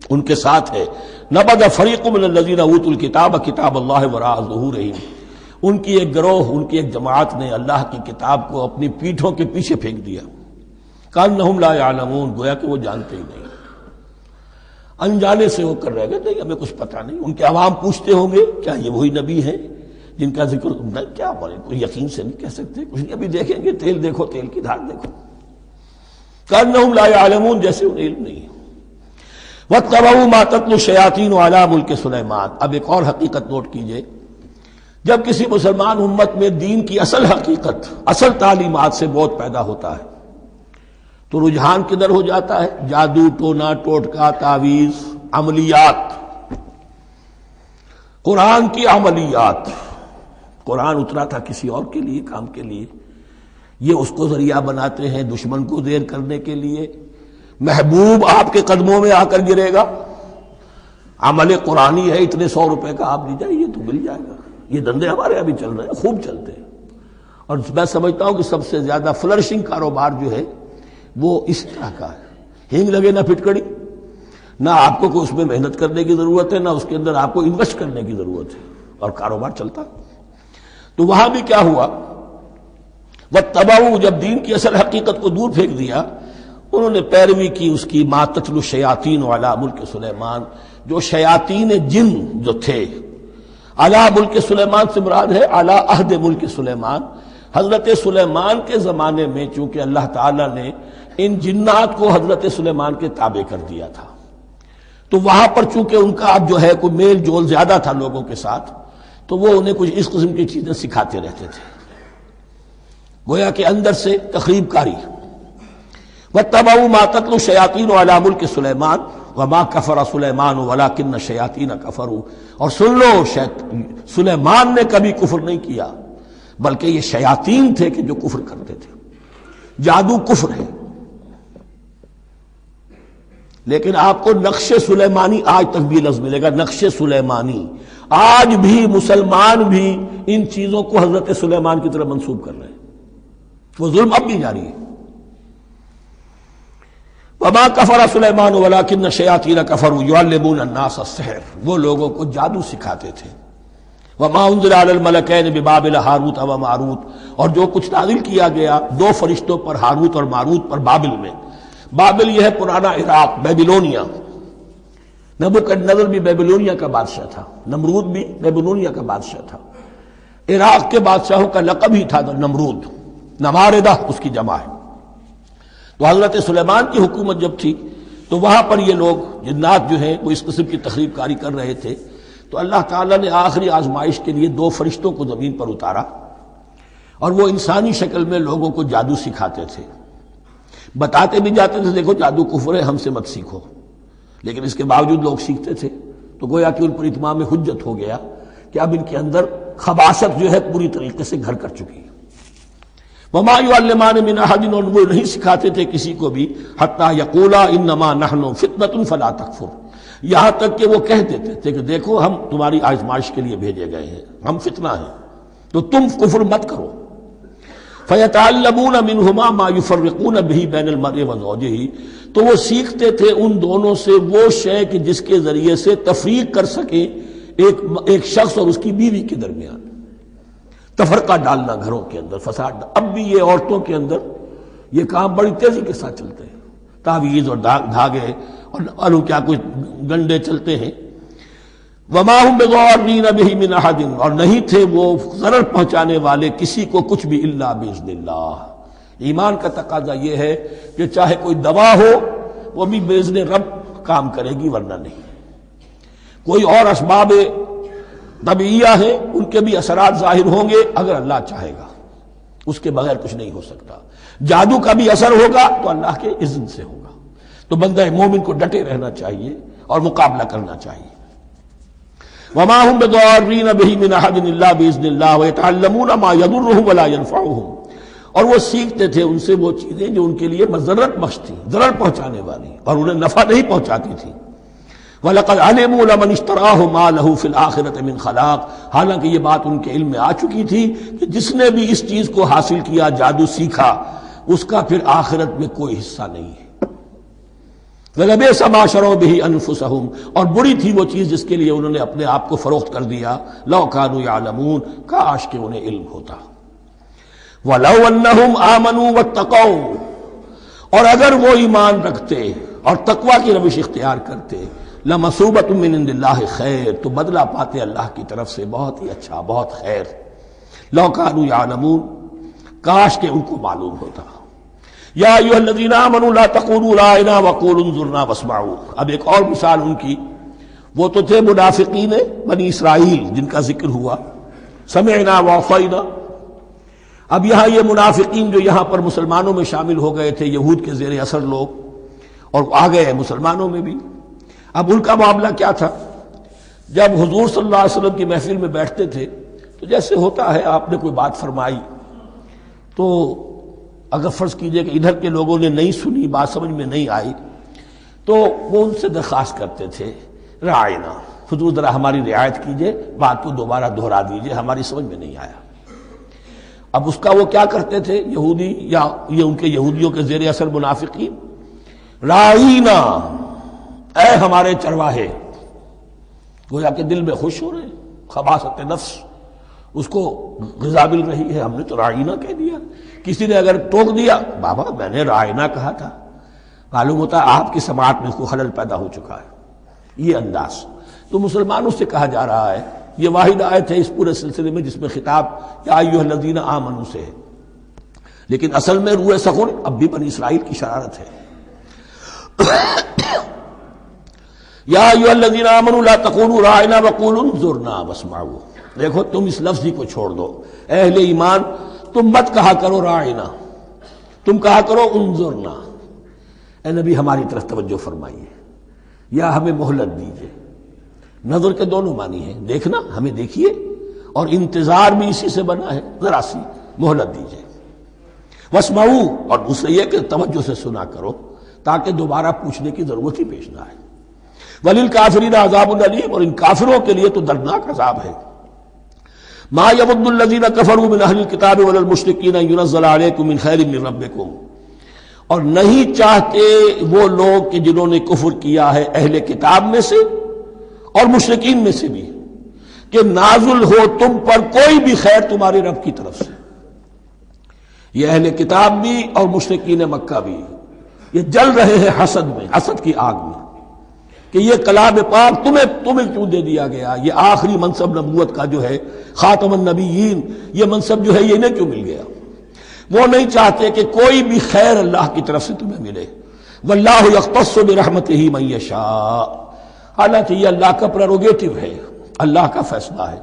ان کے ساتھ ہے، نبذ فریق من الذین اوتوا الکتاب کتاب اللہ وراء ظہورہم، ان کی ایک گروہ، ان کی ایک جماعت نے اللہ کی کتاب کو اپنی پیٹھوں کے پیچھے پھینک دیا، کأنہم لا یعلمون، گویا کہ وہ جانتے ہی نہیں، انجانے سے ہو کر رہ گئے، نہیں ہمیں کچھ پتہ نہیں۔ ان کے عوام پوچھتے ہوں گے کیا یہ وہی نبی ہیں جن کا ذکر نہیں، کیا بولے، کوئی یقین سے نہیں کہہ سکتے، کچھ نہیں، ابھی دیکھیں گے، تیل دیکھو، تیل کی دھار دیکھو، کأنہم لا یعلمون، جیسے انہیں علم نہیں۔ وَاتَّبَعُوا مَا تَتْلُو الشَّيَاطِینُ عَلَىٰ مُلْکِ سُلَیمان، اب ایک اور حقیقت نوٹ کیجئے، جب کسی مسلمان امت میں دین کی اصل حقیقت، اصل تعلیمات سے بہت پیدا ہوتا ہے تو رجحان کدھر ہو جاتا ہے؟ جادو، ٹونا ٹوٹکا، تعویذ، عملیات، قرآن کی عملیات۔ قرآن اترا تھا کسی اور کے لیے، کام کے لیے، یہ اس کو ذریعہ بناتے ہیں دشمن کو دیر کرنے کے لیے۔ محبوب آپ کے قدموں میں آ کر گرے گا، عمل قرآنی ہے، اتنے 100 روپے کا آپ لیجیے، یہ تو مل جائے گا۔ یہ دندے ہمارے ابھی چل رہے ہیں، خوب چلتے ہیں، اور میں سمجھتا ہوں کہ سب سے زیادہ فلرشنگ کاروبار جو ہے وہ اس طرح کا ہے۔ ہینگ لگے نہ پھٹکڑی، نہ آپ کو کوئی اس میں محنت کرنے کی ضرورت ہے، نہ اس کے اندر آپ کو انویسٹ کرنے کی ضرورت ہے، اور کاروبار چلتا۔ تو وہاں بھی کیا ہوا، وَاتَّبَعُوا، جب دین کی اصل حقیقت کو دور پھینک دیا، انہوں نے پیروی کی اس کی، مَا تَتْلُو الشَّيَاطِینُ عَلَىٰ مُلْکِ سُلَیمان، جو شیاطین جن جو تھے، علی ملک سلیمان سے مراد ہے علی عہد ملک سلیمان، حضرت سلیمان کے زمانے میں، چونکہ اللہ تعالیٰ نے ان جنات کو حضرت سلیمان کے تابع کر دیا تھا، تو وہاں پر چونکہ ان کا اب جو ہے کوئی میل جول زیادہ تھا لوگوں کے ساتھ، تو وہ انہیں کچھ اس قسم کی چیزیں سکھاتے رہتے تھے، گویا کہ اندر سے تخریب کاری۔ وَاتَّبَعُوا مَا تَتْلُو الشَّيَاطِینُ عَلَىٰ مُلْکِ سُلَیمان وَمَا كَفَرَ سُلَیمَانُ وَلَٰكِنَّ الشَّیَاطِینَ كَفَرُوا، اور سن لو، سلیمان نے کبھی کفر نہیں کیا، بلکہ یہ شیاطین تھے کہ جو کفر کرتے تھے۔ جادو کفر ہے، لیکن آپ کو نقش سلیمانی آج تک بھی لفظ ملے گا، نقش سلیمانی۔ آج بھی مسلمان بھی ان چیزوں کو حضرت سلیمان کی طرف منسوب کر رہے ہیں، وہ ظلم اب بھی جاری ہے۔ وما کفر سلیمان ولکن الشیاطین کفروا یعلمون الناس السحر، وہ لوگوں کو جادو سکھاتے تھے۔ وما انزل علی الملکین ببابل ہاروت و ماروت، اور جو کچھ نازل کیا گیا 2 فرشتوں پر، ہاروت اور ماروت پر، بابل میں۔ بابل یہ ہے پرانا عراق، بیبلونیا۔ نبوکدنضر بھی بیبلونیا کا بادشاہ تھا، نمرود بھی بیبلونیا کا بادشاہ تھا۔ عراق کے بادشاہوں کا لقب ہی تھا نمرود، نماردہ اس کی جمع ہے۔ تو حضرت سلیمان کی حکومت جب تھی تو وہاں پر یہ لوگ جنات جو ہیں وہ اس قسم کی تخریب کاری کر رہے تھے، تو اللہ تعالیٰ نے آخری آزمائش کے لیے 2 فرشتوں کو زمین پر اتارا، اور وہ انسانی شکل میں لوگوں کو جادو سکھاتے تھے، بتاتے بھی جاتے تھے دیکھو جادو کفر ہے، ہم سے مت سیکھو، لیکن اس کے باوجود لوگ سیکھتے تھے، تو گویا کہ ان پر اتمام حجت ہو گیا کہ اب ان کے اندر خباثت جو ہے پوری طریقے سے گھر کر چکی ہے۔ وما یعلمان من احد، اور وہ نہیں سکھاتے تھے کسی کو بھی، حتی یقولا انما نحن فتنۃ فلا تکفر، یہاں تک کہ وہ کہہ دیتے تھے کہ دیکھو ہم تمہاری آزمائش کے لیے بھیجے گئے ہیں، ہم فتنہ ہیں، تو تم کفر مت کرو۔ فیتعلمون منہما ما یفرقون به بین المرء وزوجہ، تو وہ سیکھتے تھے ان دونوں سے وہ شے کہ جس کے ذریعے سے تفریق کر سکیں ایک شخص اور اس کی بیوی کے درمیان، تفرقہ ڈالنا گھروں کے اندر، فساد۔ اب بھی یہ عورتوں کے اندر یہ کام بڑی تیزی کے ساتھ چلتے ہیں، تعویذ اور دھاگے اور کیا کچھ گنڈے چلتے ہیں۔ وما هم بضارین بہ من احد، اور نہیں تھے وہ ضرر پہنچانے والے کسی کو کچھ بھی الا باذن اللہ۔ ایمان کا تقاضا یہ ہے کہ چاہے کوئی دوا ہو وہ بھی باذن رب کام کرے گی، ورنہ نہیں۔ کوئی اور اسباب طبیعیہ ہیں، ان کے بھی اثرات ظاہر ہوں گے اگر اللہ چاہے گا، اس کے بغیر کچھ نہیں ہو سکتا۔ جادو کا بھی اثر ہوگا تو اللہ کے اذن سے ہوگا۔ تو بندہ مومن کو ڈٹے رہنا چاہیے اور مقابلہ کرنا چاہیے۔ وما هم بضارین بہ من احد الا باذن اللہ ویتعلمون ما یضرهم ولا ينفعهم، اور وہ سیکھتے تھے ان سے وہ چیزیں جو ان کے لیے مضرت بخش تھی، ضرر پہنچانے والی، اور انہیں نفع نہیں پہنچاتی تھی۔ وَلَقَدْ عَلِمُوا لَمَنِ اشْتَرَاهُ مَا لَهُ فِي الْآخِرَةِ مِنْ خَلَاقٍ، حالانکہ یہ بات ان کے علم میں آ چکی تھی کہ جس نے بھی اس چیز کو حاصل کیا، جادو سیکھا، اس کا پھر آخرت میں کوئی حصہ نہیں ہے۔ وَلَبِئْسَ مَا شَرَوْا بِهِ أَنفُسَهُمْ، اور بری تھی وہ چیز جس کے لیے انہوں نے اپنے آپ کو فروخت کر دیا۔ لَوْ كَانُوا يَعْلَمُونَ، کاش کہ انہیں علم ہوتا۔ وَلَوْ أَنَّهُمْ آمَنُوا وَاتَّقَوْا، اور اگر وہ ایمان رکھتے اور تقوی کی روش اختیار کرتے، لَمَثُوبَةٌ مِّنْ عِندِ اللَّهِ خَيْرٌ، تو بدلہ پاتے اللہ کی طرف سے بہت ہی اچھا، بہت خیر۔ لَوْ كَانُوا يَعْلَمُونَ، کاش کہ ان کو معلوم ہوتا۔ یا ایھا الذین آمنوا لا تقولوا رأینا وقولوا انظرنا واسمعوا، اب ایک اور مثال ان کی، وہ تو تھے منافقین بنی اسرائیل جن کا ذکر ہوا، سمعنا وعصینا۔ اب یہاں یہ منافقین جو یہاں پر مسلمانوں میں شامل ہو گئے تھے، یہود کے زیر اثر لوگ، اور آ گئے ہیں مسلمانوں میں بھی۔ اب ان کا معاملہ کیا تھا؟ جب حضور صلی اللہ علیہ وسلم کی محفل میں بیٹھتے تھے تو جیسے ہوتا ہے، آپ نے کوئی بات فرمائی تو اگر فرض کیجئے کہ ادھر کے لوگوں نے نہیں سنی، بات سمجھ میں نہیں آئی، تو وہ ان سے درخواست کرتے تھے رعاینا، حضور ذرا ہماری رعایت کیجئے، بات کو دوبارہ دہرا دیجئے، ہماری سمجھ میں نہیں آیا۔ اب اس کا وہ کیا کرتے تھے یہودی، یا یہ ان کے یہودیوں کے زیر اثر منافقین، رعاینا، اے ہمارے چرواہے، گویا کہ دل میں خوش ہو رہے ہیں، خباثت نفس اس کو غذا مل رہی ہے، ہم نے تو رعاینا کہہ دیا۔ کسی نے اگر ٹوک دیا، بابا میں نے رعاینا کہا تھا، معلوم ہوتا ہے آپ کی سماعت میں کوئی خلل پیدا ہو چکا ہے، یہ انداز۔ تو مسلمانوں سے کہا جا رہا ہے، یہ واحد آیت ہے اس پورے سلسلے میں جس میں خطاب یا ایھا الذین آمنوا سے ہے، لیکن اصل میں روح سخن اب بھی بنی اسرائیل کی شرارت ہے۔ یا ایھا الذین آمنوا لا تقولوا رأینا وقولوا انظرنا واسمعوا، دیکھو تم اس لفظ ہی کو چھوڑ دو، اے اہل ایمان تم مت کہا کرو رعاینا، تم کہا کرو انظرنا، اے نبی ہماری طرف توجہ فرمائیے، یا ہمیں مہلت دیجیے۔ نظر کے دونوں معنی ہیں، دیکھنا ہمیں دیکھیے، اور انتظار بھی اسی سے بنا ہے، ذرا سی مہلت دیجیے۔ واسمعوا، اور دوسرے یہ کہ توجہ سے سنا کرو تاکہ دوبارہ پوچھنے کی ضرورت ہی پیش نہ آئے۔ وللکافرین عذاب علیم، اور ان کافروں کے لیے تو دردناک عذاب ہے۔ ما یود الذین کفروا من اہل الکتاب ولا المشرکین ان ینزل علیکم من خیر من ربکم، اور نہیں چاہتے وہ لوگ کہ جنہوں نے کفر کیا ہے اہل کتاب میں سے اور مشرکین میں سے بھی، کہ نازل ہو تم پر کوئی بھی خیر تمہارے رب کی طرف سے۔ یہ اہل کتاب بھی اور مشرکین مکہ بھی یہ جل رہے ہیں حسد میں، حسد کی آگ میں، کہ یہ کلام پاک تمہیں کیوں دے دیا گیا، یہ آخری منصب نبوت کا جو ہے خاتم النبیین، یہ منصب جو ہے یہ انہیں کیوں مل گیا۔ وہ نہیں چاہتے کہ کوئی بھی خیر اللہ کی طرف سے تمہیں ملے۔ واللہ یختص برحمتہ من یشاء، حالانکہ یہ اللہ کا پریروگیٹو ہے، اللہ کا فیصلہ ہے،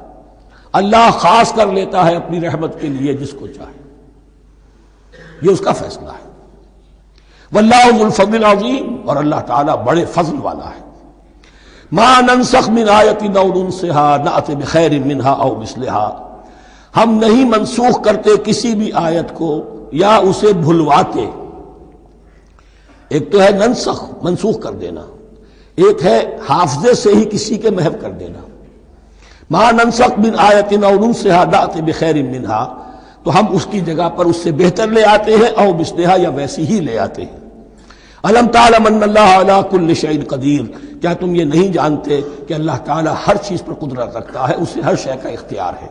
اللہ خاص کر لیتا ہے اپنی رحمت کے لیے جس کو چاہے، یہ اس کا فیصلہ ہے۔ واللہ ذو الفضل العظیم، اور اللہ تعالیٰ بڑے فضل والا ہے۔ ما ننسخ من آیت او ننسها نأت بخیر منها او مثلها، ہم نہیں منسوخ کرتے کسی بھی آیت کو یا اسے بھلواتے۔ ایک تو ہے ننسخ، منسوخ کر دینا، ایک ہے حافظے سے ہی کسی کے محو کر دینا۔ ما ننسخ من آیت او ننسها نأت بخیر منها، تو ہم اس کی جگہ پر اس سے بہتر لے آتے ہیں، او مثلها یا ویسی ہی لے آتے ہیں۔ الم تعلم ان اللہ علی کل شیء قدیر، کیا تم یہ نہیں جانتے کہ اللہ تعالیٰ ہر چیز پر قدرت رکھتا ہے، اسے ہر شے کا اختیار ہے۔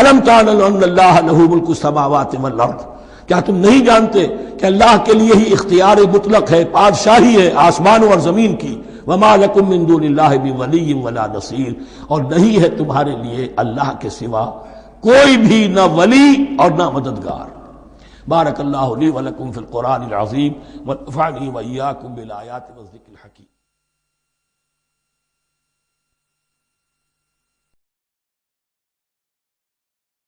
الم تعلم ان اللہ لہ ملک السماوات والارض، کیا تم نہیں جانتے کہ اللہ کے لیے ہی اختیار مطلق ہے، بادشاہی ہے آسمانوں اور زمین کی۔ وما لکم من دون اللہ بولی ولا نصیر، اور نہیں ہے تمہارے لیے اللہ کے سوا کوئی بھی نہ ولی اور نہ مددگار۔ بارک اللہ لی ولکم فی القرآن العظیم ونفعنی وإیاکم بالآیات والذکر الحکیم۔